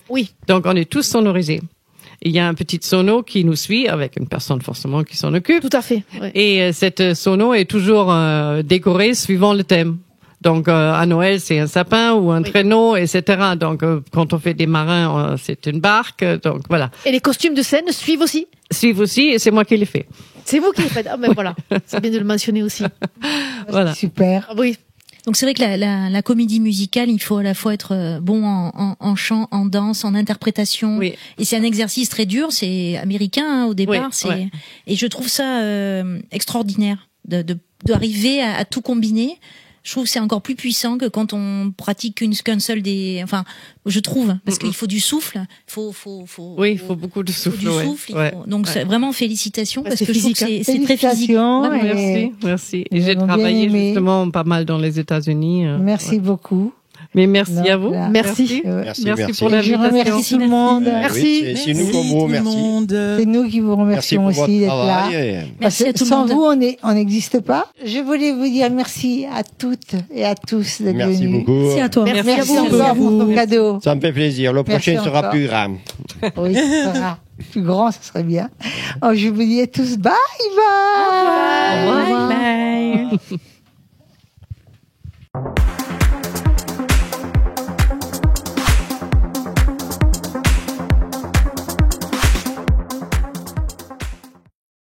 S4: Oui.
S9: Donc on est tous sonorisés. Il y a un petit sono qui nous suit avec une personne forcément qui s'en occupe.
S4: Tout à fait. Ouais.
S9: Et cette sono est toujours décorée suivant le thème. Donc à Noël, c'est un sapin ou un traîneau, etc. Donc quand on fait des marins, c'est une barque. Donc voilà.
S4: Et les costumes de scène suivent aussi.
S9: Suivent aussi, et c'est moi qui les fais.
S4: C'est vous qui les faites. Ah ben voilà, c'est bien de le mentionner aussi.
S1: Voilà. Super.
S4: Oui.
S2: Donc c'est vrai que la comédie musicale, il faut à la fois être bon en chant, en danse, en interprétation.
S9: Oui.
S2: Et c'est un exercice très dur. C'est américain au départ. Et je trouve ça extraordinaire d'arriver à tout combiner. Je trouve que c'est encore plus puissant que quand on pratique qu'un seul enfin, je trouve, parce qu'il faut du souffle,
S9: oui, il faut beaucoup de souffle.
S2: Donc vraiment félicitations parce que je trouve que c'est très physique.
S9: Merci. Et j'ai travaillé justement pas mal dans les États-Unis.
S1: Merci beaucoup.
S9: Mais merci à vous.
S4: Merci.
S9: Merci pour l'invitation.
S1: Je remercie tout le monde.
S7: Merci. C'est nous qui vous remercions.
S1: C'est nous qui vous remercions aussi d'être là.
S2: Merci à tout le monde.
S1: Sans vous, on n'existe pas. Je voulais vous dire merci à toutes et à tous d'être venus.
S7: Merci beaucoup.
S2: Merci à toi.
S1: Merci encore pour ton cadeau.
S7: Ça me fait plaisir. Le prochain sera plus grand.
S1: Oui, ça sera plus grand, ça serait bien. Je vous dis à tous bye bye.
S2: Bye bye.